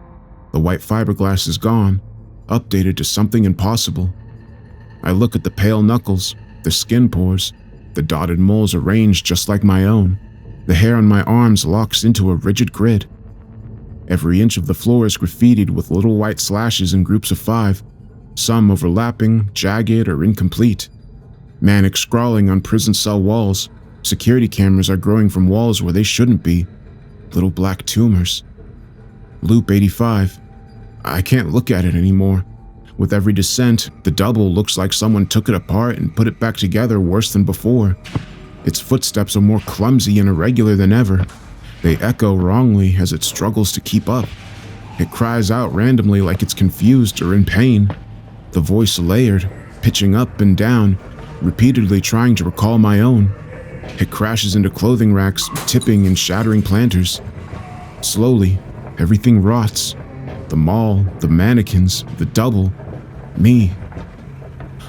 The white fiberglass is gone, updated to something impossible. I look at the pale knuckles, the skin pores, the dotted moles arranged just like my own. The hair on my arms locks into a rigid grid. Every inch of the floor is graffitied with little white slashes in groups of 5, some overlapping, jagged, or incomplete. Manic scrawling on prison cell walls. Security cameras are growing from walls where they shouldn't be. Little black tumors. Loop 85. I can't look at it anymore. With every descent, the double looks like someone took it apart and put it back together worse than before. Its footsteps are more clumsy and irregular than ever. They echo wrongly as it struggles to keep up. It cries out randomly like it's confused or in pain. The voice layered, pitching up and down, repeatedly trying to recall my own. It crashes into clothing racks, tipping and shattering planters. Slowly, everything rots. The mall, the mannequins, the double, me.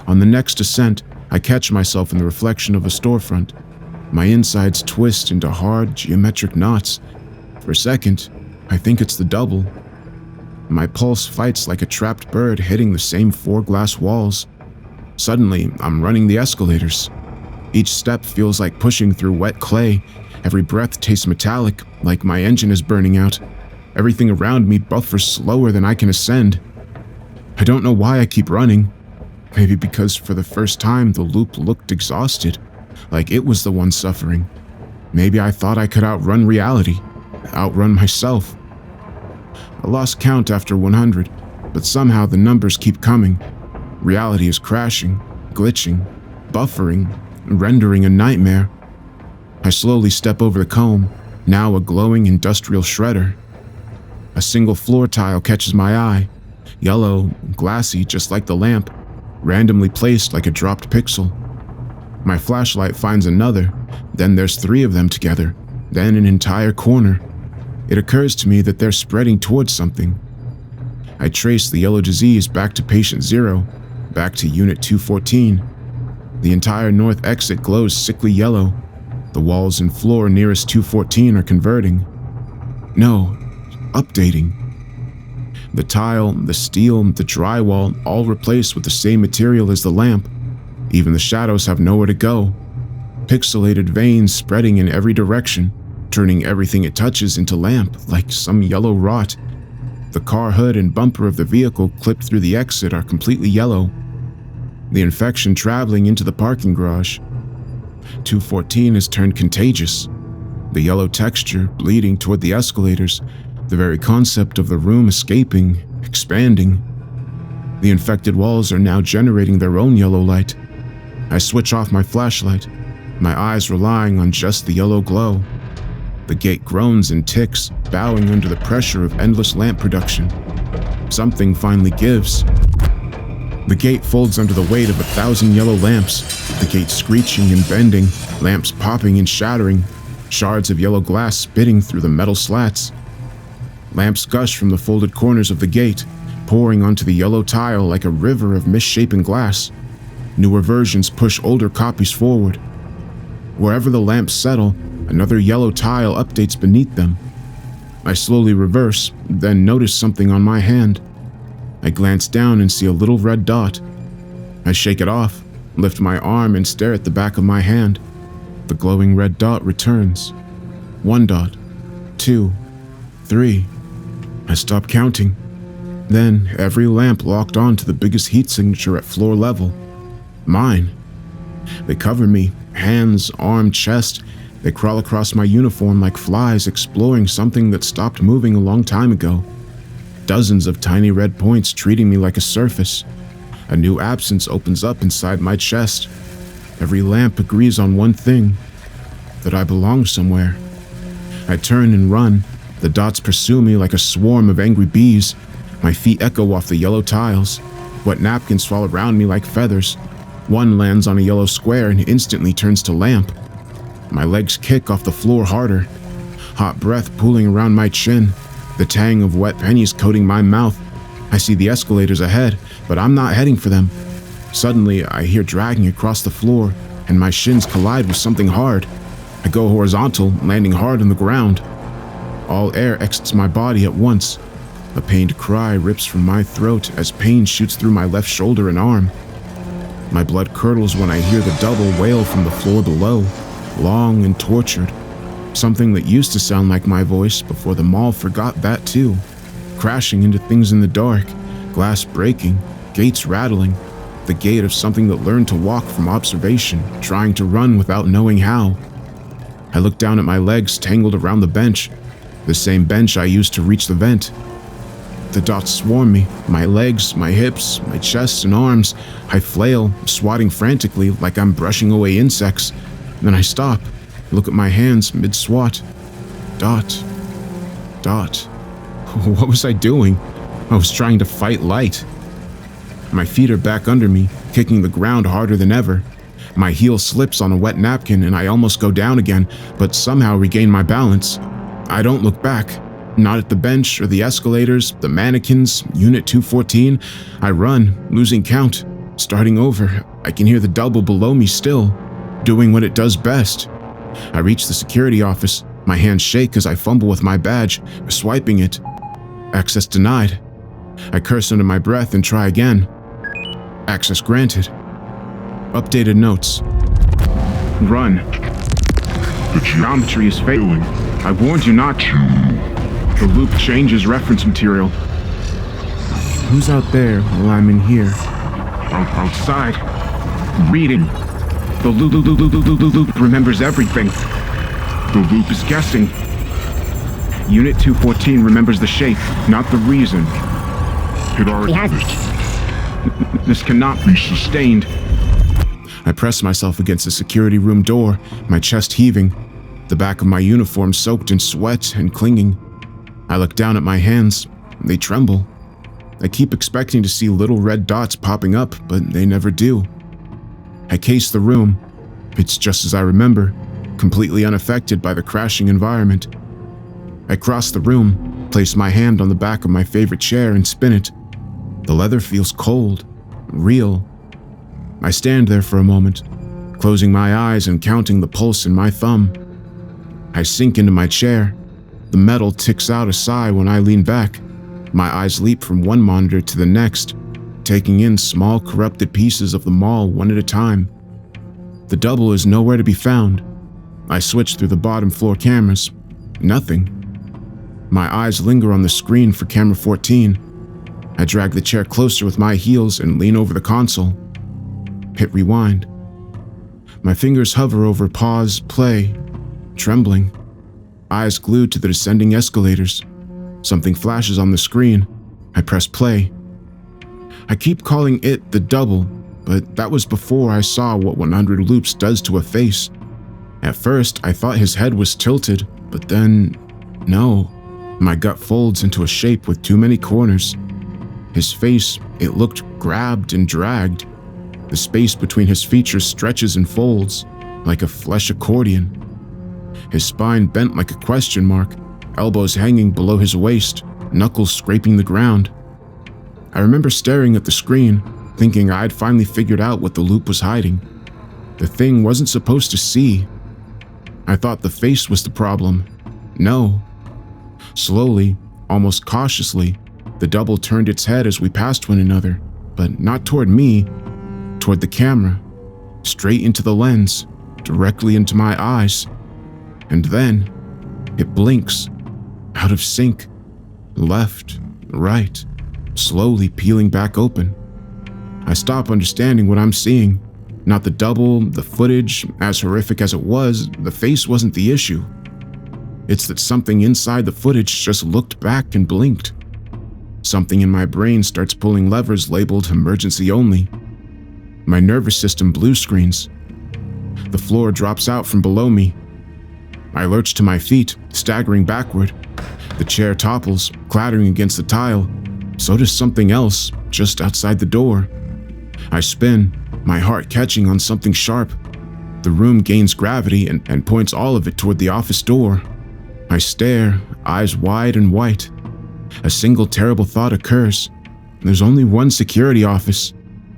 On the next ascent, I catch myself in the reflection of a storefront. My insides twist into hard, geometric knots. For a second, I think it's the double. My pulse fights like a trapped bird hitting the same 4 glass walls. Suddenly, I'm running the escalators. Each step feels like pushing through wet clay. Every breath tastes metallic, like my engine is burning out. Everything around me buffers slower than I can ascend. I don't know why I keep running. Maybe because for the first time the loop looked exhausted, like it was the one suffering. Maybe I thought I could outrun reality, outrun myself. I lost count after 100, but somehow the numbers keep coming. Reality is crashing, glitching, buffering, rendering a nightmare. I slowly step over the comb, now a glowing industrial shredder. A single floor tile catches my eye, yellow, glassy just like the lamp, randomly placed like a dropped pixel. My flashlight finds another, then there's 3 of them together, then an entire corner. It occurs to me that they're spreading towards something. I trace the yellow disease back to patient 0, back to Unit 214. The entire north exit glows sickly yellow. The walls and floor nearest 214 are converting. No, updating. The tile, the steel, the drywall, all replaced with the same material as the lamp. Even the shadows have nowhere to go. Pixelated veins spreading in every direction, turning everything it touches into lamp like some yellow rot. The car hood and bumper of the vehicle clipped through the exit are completely yellow. The infection traveling into the parking garage. 214 has turned contagious. The yellow texture bleeding toward the escalators, the very concept of the room escaping, expanding. The infected walls are now generating their own yellow light. I switch off my flashlight, my eyes relying on just the yellow glow. The gate groans and ticks, bowing under the pressure of endless lamp production. Something finally gives. The gate folds under the weight of 1,000 yellow lamps, the gate screeching and bending, lamps popping and shattering, shards of yellow glass spitting through the metal slats. Lamps gush from the folded corners of the gate, pouring onto the yellow tile like a river of misshapen glass. Newer versions push older copies forward. Wherever the lamps settle, another yellow tile updates beneath them. I slowly reverse, then notice something on my hand. I glance down and see a little red dot. I shake it off, lift my arm and stare at the back of my hand. The glowing red dot returns. 1 dot, 2, 3. I stop counting. Then every lamp locked on to the biggest heat signature at floor level. Mine. They cover me, hands, arm, chest. They crawl across my uniform like flies exploring something that stopped moving a long time ago. Dozens of tiny red points treating me like a surface. A new absence opens up inside my chest. Every lamp agrees on one thing, that I belong somewhere. I turn and run. The dots pursue me like a swarm of angry bees. My feet echo off the yellow tiles. Wet napkins fall around me like feathers. One lands on a yellow square and instantly turns to lamp. My legs kick off the floor harder. Hot breath pooling around my chin. The tang of wet pennies coating my mouth. I see the escalators ahead, but I'm not heading for them. Suddenly, I hear dragging across the floor, and my shins collide with something hard. I go horizontal, landing hard on the ground. All air exits my body at once. A pained cry rips from my throat as pain shoots through my left shoulder and arm. My blood curdles when I hear the double wail from the floor below, long and tortured. Something that used to sound like my voice before the mall forgot that too. Crashing into things in the dark, glass breaking, gates rattling. The gate of something that learned to walk from observation, trying to run without knowing how. I look down at my legs tangled around the bench, the same bench I used to reach the vent. The dots swarm me, my legs, my hips, my chest and arms. I flail, swatting frantically like I'm brushing away insects. Then I stop, look at my hands mid-swat. Dot. Dot. What was I doing? I was trying to fight light. My feet are back under me, kicking the ground harder than ever. My heel slips on a wet napkin and I almost go down again, but somehow regain my balance. I don't look back. Not at the bench or the escalators, the mannequins, Unit 214. I run, losing count. Starting over, I can hear the double below me still, doing what it does best. I reach the security office. My hands shake as I fumble with my badge, swiping it. Access denied. I curse under my breath and try again. Access granted. Updated notes. Run. The geometry is failing. I warned you not to. The loop changes reference material. Who's out there while I'm in here? Outside. Reading. The loop remembers everything. The loop is guessing. Unit 214 remembers the shape, not the reason. It already has it. This cannot be sustained. I press myself against the security room door, my chest heaving, the back of my uniform soaked in sweat and clinging. I look down at my hands. They tremble. I keep expecting to see little red dots popping up, but they never do. I case the room. It's just as I remember, completely unaffected by the crashing environment. I cross the room, place my hand on the back of my favorite chair and spin it. The leather feels cold, real. I stand there for a moment, closing my eyes and counting the pulse in my thumb. I sink into my chair. The metal ticks out a sigh when I lean back. My eyes leap from one monitor to the next. taking in small corrupted pieces of the mall one at a time. The double is nowhere to be found. I switch through the bottom floor cameras. Nothing. My eyes linger on the screen for camera 14. I drag the chair closer with my heels and lean over the console. Hit rewind. My fingers hover over pause, play, trembling. Eyes glued to the descending escalators. Something flashes on the screen. I press play. I keep calling it the double, but that was before I saw what 100 loops does to a face. At first, I thought his head was tilted, but then, no. My gut folds into a shape with too many corners. His face, it looked grabbed and dragged. The space between his features stretches and folds, like a flesh accordion. His spine bent like a question mark, elbows hanging below his waist, knuckles scraping the ground. I remember staring at the screen, thinking I'd finally figured out what the loop was hiding. The thing wasn't supposed to see. I thought the face was the problem. No. Slowly, almost cautiously, the double turned its head as we passed one another, but not toward me, toward the camera, straight into the lens, directly into my eyes. And then, it blinks, out of sync, left, right, slowly peeling back open. I stop understanding what I'm seeing. Not the double, the footage, as horrific as it was, the face wasn't the issue. It's that something inside the footage just looked back and blinked. Something in my brain starts pulling levers labeled emergency only. My nervous system blue screens. The floor drops out from below me. I lurch to my feet, staggering backward. The chair topples, clattering against the tile. So does something else, just outside the door. I spin, my heart catching on something sharp. The room gains gravity and points all of it toward the office door. I stare, eyes wide and white. A single terrible thought occurs. There's only one security office,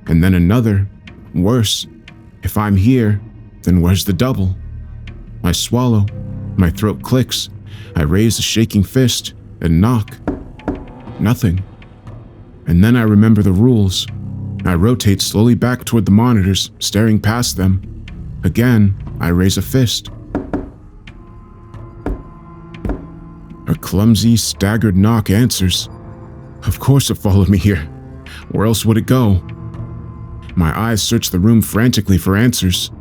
and then another, worse. If I'm here, then where's the double? I swallow. My throat clicks. I raise a shaking fist and knock. Nothing. And then I remember the rules. I rotate slowly back toward the monitors, staring past them. Again, I raise a fist. A clumsy, staggered knock answers. Of course it followed me here. Where else would it go? My eyes search the room frantically for answers.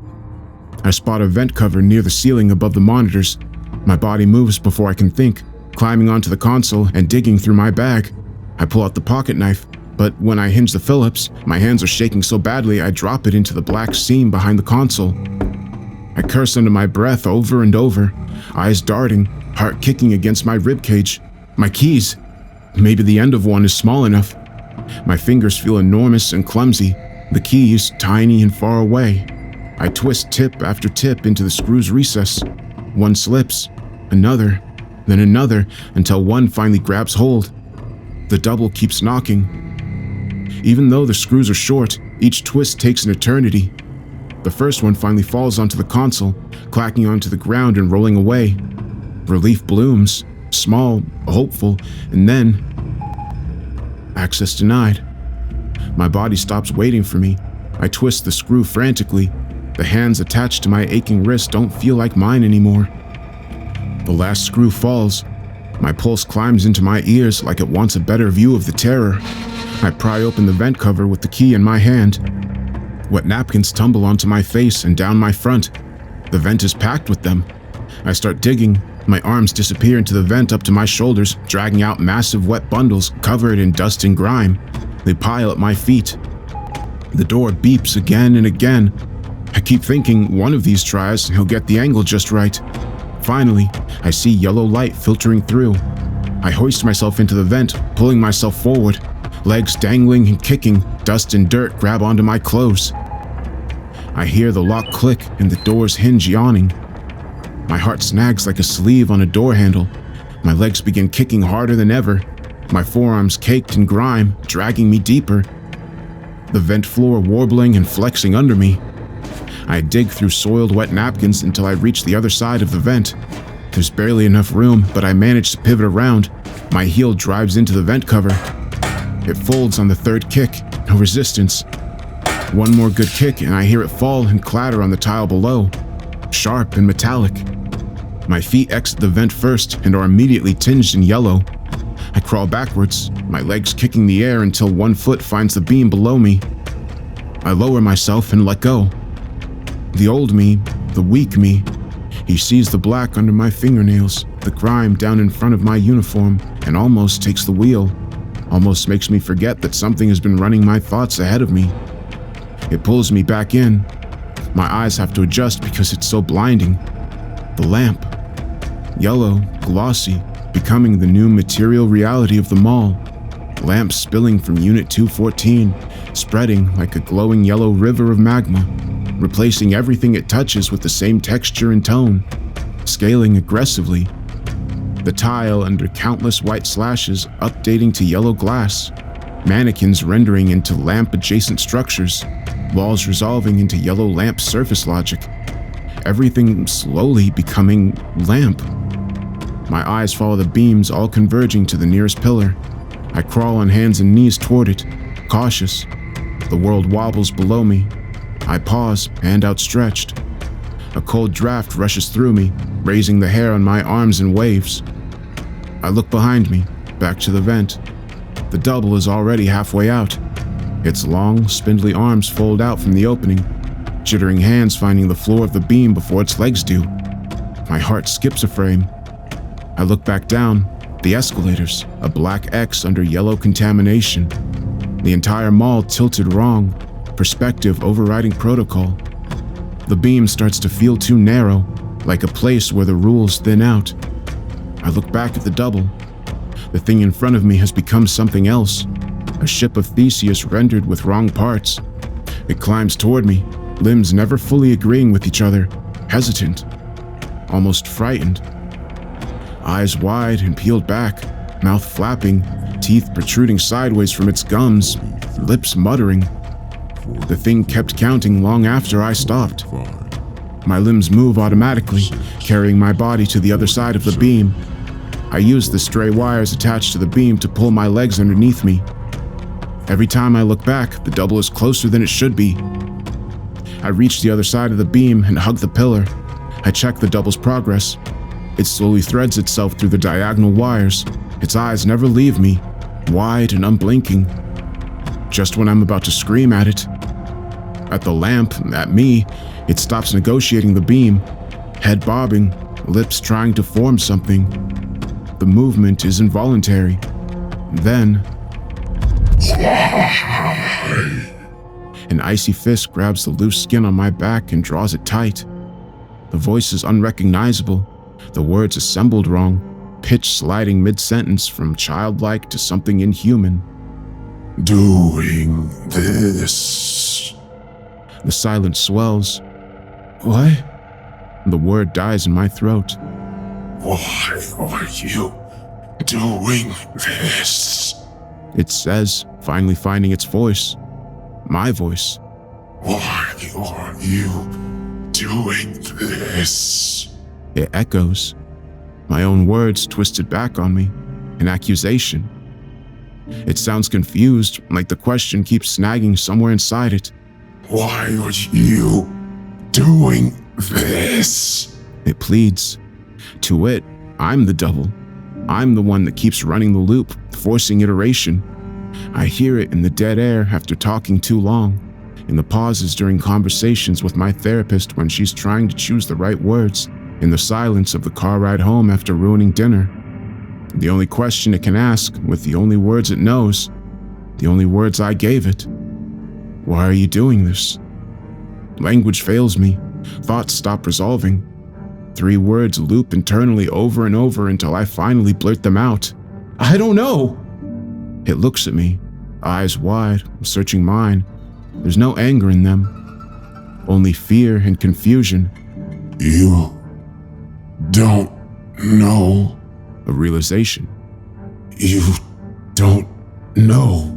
I spot a vent cover near the ceiling above the monitors. My body moves before I can think, climbing onto the console and digging through my bag. I pull out the pocket knife, but when I hinge the Phillips, my hands are shaking so badly I drop it into the black seam behind the console. I curse under my breath over and over, eyes darting, heart kicking against my ribcage. My keys. Maybe the end of one is small enough. My fingers feel enormous and clumsy, the keys tiny and far away. I twist tip after tip into the screw's recess. One slips, another, then another, until one finally grabs hold. The double keeps knocking. Even though the screws are short, each twist takes an eternity. The first one finally falls onto the console, clacking onto the ground and rolling away. Relief blooms, small, hopeful, and then... access denied. My body stops waiting for me. I twist the screw frantically. The hands attached to my aching wrist don't feel like mine anymore. The last screw falls. My pulse climbs into my ears like it wants a better view of the terror. I pry open the vent cover with the key in my hand. Wet napkins tumble onto my face and down my front. The vent is packed with them. I start digging. My arms disappear into the vent up to my shoulders, dragging out massive wet bundles covered in dust and grime. They pile at my feet. The door beeps again and again. I keep thinking one of these tries he'll get the angle just right. Finally, I see yellow light filtering through. I hoist myself into the vent, pulling myself forward. Legs dangling and kicking, dust and dirt grab onto my clothes. I hear the lock click and the door's hinge yawning. My heart snags like a sleeve on a door handle. My legs begin kicking harder than ever. My forearms caked in grime, dragging me deeper. The vent floor warbling and flexing under me. I dig through soiled wet napkins until I reach the other side of the vent. There's barely enough room, but I manage to pivot around. My heel drives into the vent cover. It folds on the third kick, No resistance. One more good kick and I hear it fall and clatter on the tile below, sharp and metallic. My feet exit the vent first and are immediately tinged in yellow. I crawl backwards, my legs kicking the air until one foot finds the beam below me. I lower myself and let go. The old me, the weak me, he sees the black under my fingernails, the grime down in front of my uniform, and almost takes the wheel. Almost makes me forget that something has been running my thoughts ahead of me. It pulls me back in. My eyes have to adjust because it's so blinding. The lamp. Yellow, glossy, becoming the new material reality of the mall. Lamps spilling from Unit 214, spreading like a glowing yellow river of magma, replacing everything it touches with the same texture and tone, scaling aggressively. The tile under countless white slashes updating to yellow glass, mannequins rendering into lamp-adjacent structures, walls resolving into yellow lamp surface logic, everything slowly becoming lamp. My eyes follow the beams all converging to the nearest pillar. I crawl on hands and knees toward it, cautious. The world wobbles below me. I pause, hand outstretched. A cold draft rushes through me, raising the hair on my arms in waves. I look behind me, back to the vent. The double is already halfway out. Its long, spindly arms fold out from the opening, jittering hands finding the floor of the beam before its legs do. My heart skips a frame. I look back down, the escalators, a black X under yellow contamination. The entire mall tilted wrong, perspective overriding protocol. The beam starts to feel too narrow, like a place where the rules thin out. I look back at the double. The thing in front of me has become something else, a ship of Theseus rendered with wrong parts. It climbs toward me, limbs never fully agreeing with each other, hesitant, almost frightened. Eyes wide and peeled back, mouth flapping, teeth protruding sideways from its gums, lips muttering. The thing kept counting long after I stopped. My limbs move automatically, carrying my body to the other side of the beam. I use the stray wires attached to the beam to pull my legs underneath me. Every time I look back, the double is closer than it should be. I reach the other side of the beam and hug the pillar. I check the double's progress. It slowly threads itself through the diagonal wires. Its eyes never leave me, wide and unblinking. Just when I'm about to scream at it, at the lamp, at me, it stops negotiating the beam, head bobbing, lips trying to form something. The movement is involuntary. Then, an icy fist grabs the loose skin on my back and draws it tight. The voice is unrecognizable, the words assembled wrong, pitch sliding mid-sentence from childlike to something inhuman. Doing this. The silence swells. What? The word dies in my throat. Why are you doing this? It says, finally finding its voice. My voice. Why are you doing this? It echoes. My own words twisted back on me. An accusation. It sounds confused, like the question keeps snagging somewhere inside it. Why are you doing this? It pleads. To it, I'm the double. I'm the one that keeps running the loop, forcing iteration. I hear it in the dead air after talking too long, in the pauses during conversations with my therapist when she's trying to choose the right words, in the silence of the car ride home after ruining dinner. The only question it can ask, with the only words it knows, the only words I gave it. Why are you doing this? Language fails me. Thoughts stop resolving. 3 words loop internally over and over until I finally blurt them out. I don't know! It looks at me, eyes wide, searching mine. There's no anger in them, only fear and confusion. You don't know. A realization. You don't know.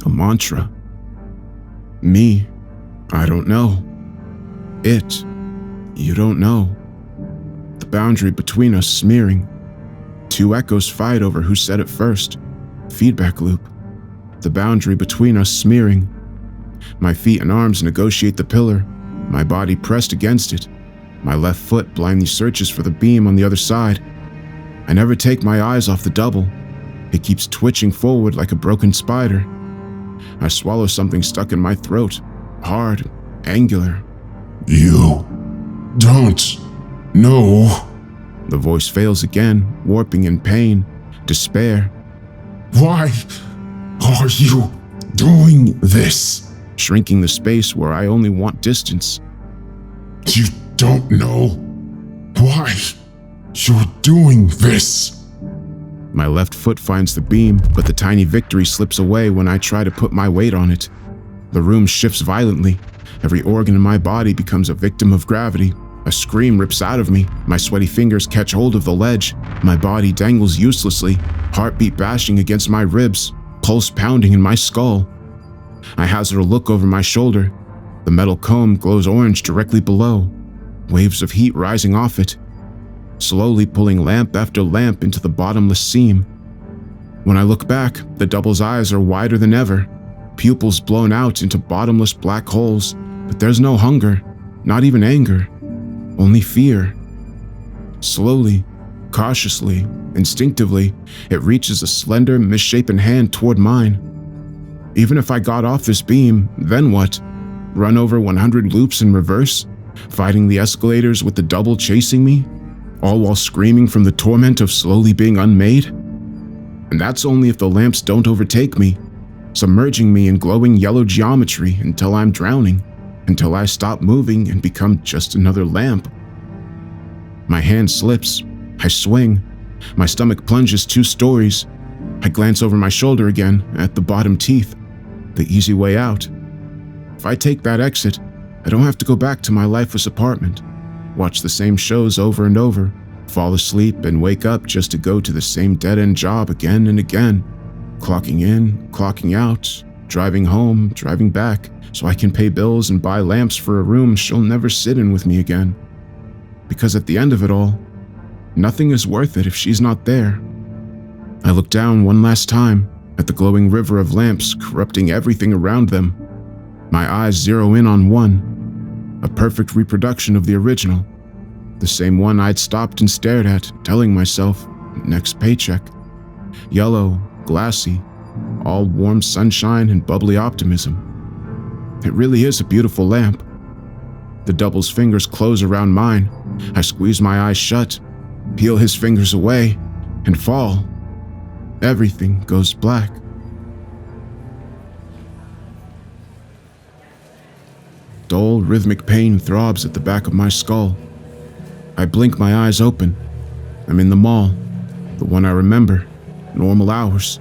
A mantra. Me, I don't know. It, you don't know. The boundary between us smearing. 2 echoes fight over who said it first. Feedback loop. the boundary between us smearing. My feet and arms negotiate the pillar, my body pressed against it. My left foot blindly searches for the beam on the other side. I never take my eyes off the double. It keeps twitching forward like a broken spider. I swallow something stuck in my throat, hard, angular. You don't know. The voice fails again, warping in pain, despair. Why are you doing this? Shrinking the space where I only want distance. You don't know why you're doing this. My left foot finds the beam, but the tiny victory slips away when I try to put my weight on it. The room shifts violently. Every organ in my body becomes a victim of gravity. A scream rips out of me. My sweaty fingers catch hold of the ledge. My body dangles uselessly, heartbeat bashing against my ribs, pulse pounding in my skull. I hazard a look over my shoulder. The metal comb glows orange directly below, waves of heat rising off it, slowly pulling lamp after lamp into the bottomless seam. When I look back, the double's eyes are wider than ever, pupils blown out into bottomless black holes, but there's no hunger, not even anger, only fear. Slowly, cautiously, instinctively, it reaches a slender, misshapen hand toward mine. Even if I got off this beam, then what? Run over 100 loops in reverse, fighting the escalators with the double chasing me, all while screaming from the torment of slowly being unmade? And that's only if the lamps don't overtake me, submerging me in glowing yellow geometry until I'm drowning, until I stop moving and become just another lamp. My hand slips, I swing, my stomach plunges 2 stories. I glance over my shoulder again at the bottom teeth, the easy way out. If I take that exit, I don't have to go back to my lifeless apartment, watch the same shows over and over, fall asleep and wake up just to go to the same dead-end job again and again, clocking in, clocking out, driving home, driving back, so I can pay bills and buy lamps for a room she'll never sit in with me again. Because at the end of it all, nothing is worth it if she's not there. I look down one last time at the glowing river of lamps corrupting everything around them. My eyes zero in on one, a perfect reproduction of the original, the same one I'd stopped and stared at, telling myself, next paycheck. Yellow, glassy, all warm sunshine and bubbly optimism. It really is a beautiful lamp. The double's fingers close around mine. I squeeze my eyes shut, peel his fingers away, and fall. Everything goes black. Dull, rhythmic pain throbs at the back of my skull. I blink my eyes open. I'm in the mall, the one I remember, normal hours.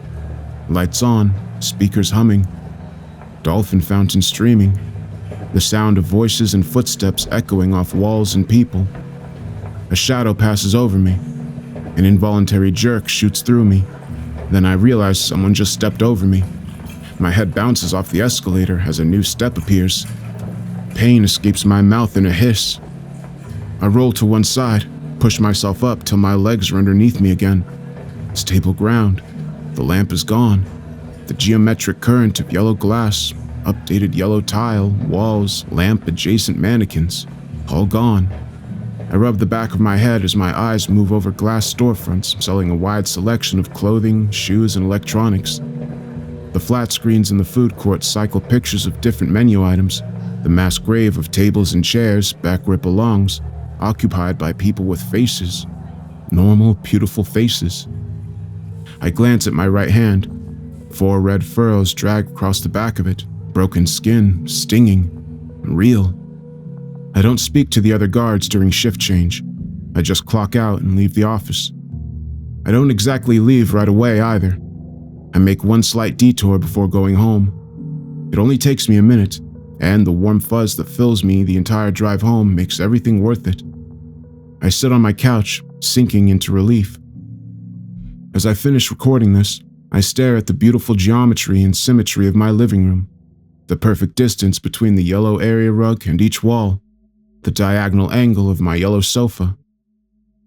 Lights on, speakers humming, dolphin fountain streaming, the sound of voices and footsteps echoing off walls and people. A shadow passes over me. An involuntary jerk shoots through me. Then I realize someone just stepped over me. My head bounces off the escalator as a new step appears. Pain escapes my mouth in a hiss. I roll to one side, push myself up till my legs are underneath me again. Stable ground. The lamp is gone. The geometric current of yellow glass, updated yellow tile, walls, lamp-adjacent mannequins, all gone. I rub the back of my head as my eyes move over glass storefronts selling a wide selection of clothing, shoes, and electronics. The flat screens in the food court cycle pictures of different menu items, the mass grave of tables and chairs back where it belongs, occupied by people with faces. Normal, beautiful faces. I glance at my right hand. 4 red furrows drag across the back of it, broken skin, stinging, real. I don't speak to the other guards during shift change. I just clock out and leave the office. I don't exactly leave right away either. I make one slight detour before going home. It only takes me a minute, and the warm fuzz that fills me the entire drive home makes everything worth it. I sit on my couch, sinking into relief. As I finish recording this, I stare at the beautiful geometry and symmetry of my living room, the perfect distance between the yellow area rug and each wall, the diagonal angle of my yellow sofa,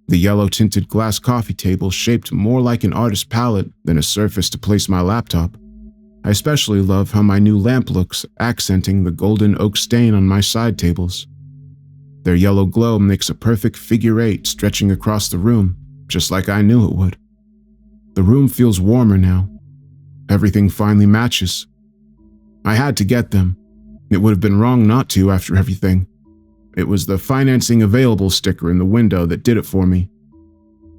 the yellow-tinted glass coffee table shaped more like an artist's palette than a surface to place my laptop. I especially love how my new lamp looks, accenting the golden oak stain on my side tables. Their yellow glow makes a perfect figure 8 stretching across the room, just like I knew it would. The room feels warmer now. Everything finally matches. I had to get them. It would have been wrong not to after everything. It was the financing available sticker in the window that did it for me.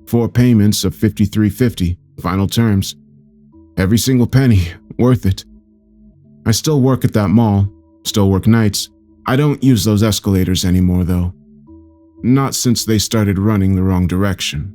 4 payments of $53.50, final terms. Every single penny, worth it. I still work at that mall, still work nights. I don't use those escalators anymore though. Not since they started running the wrong direction.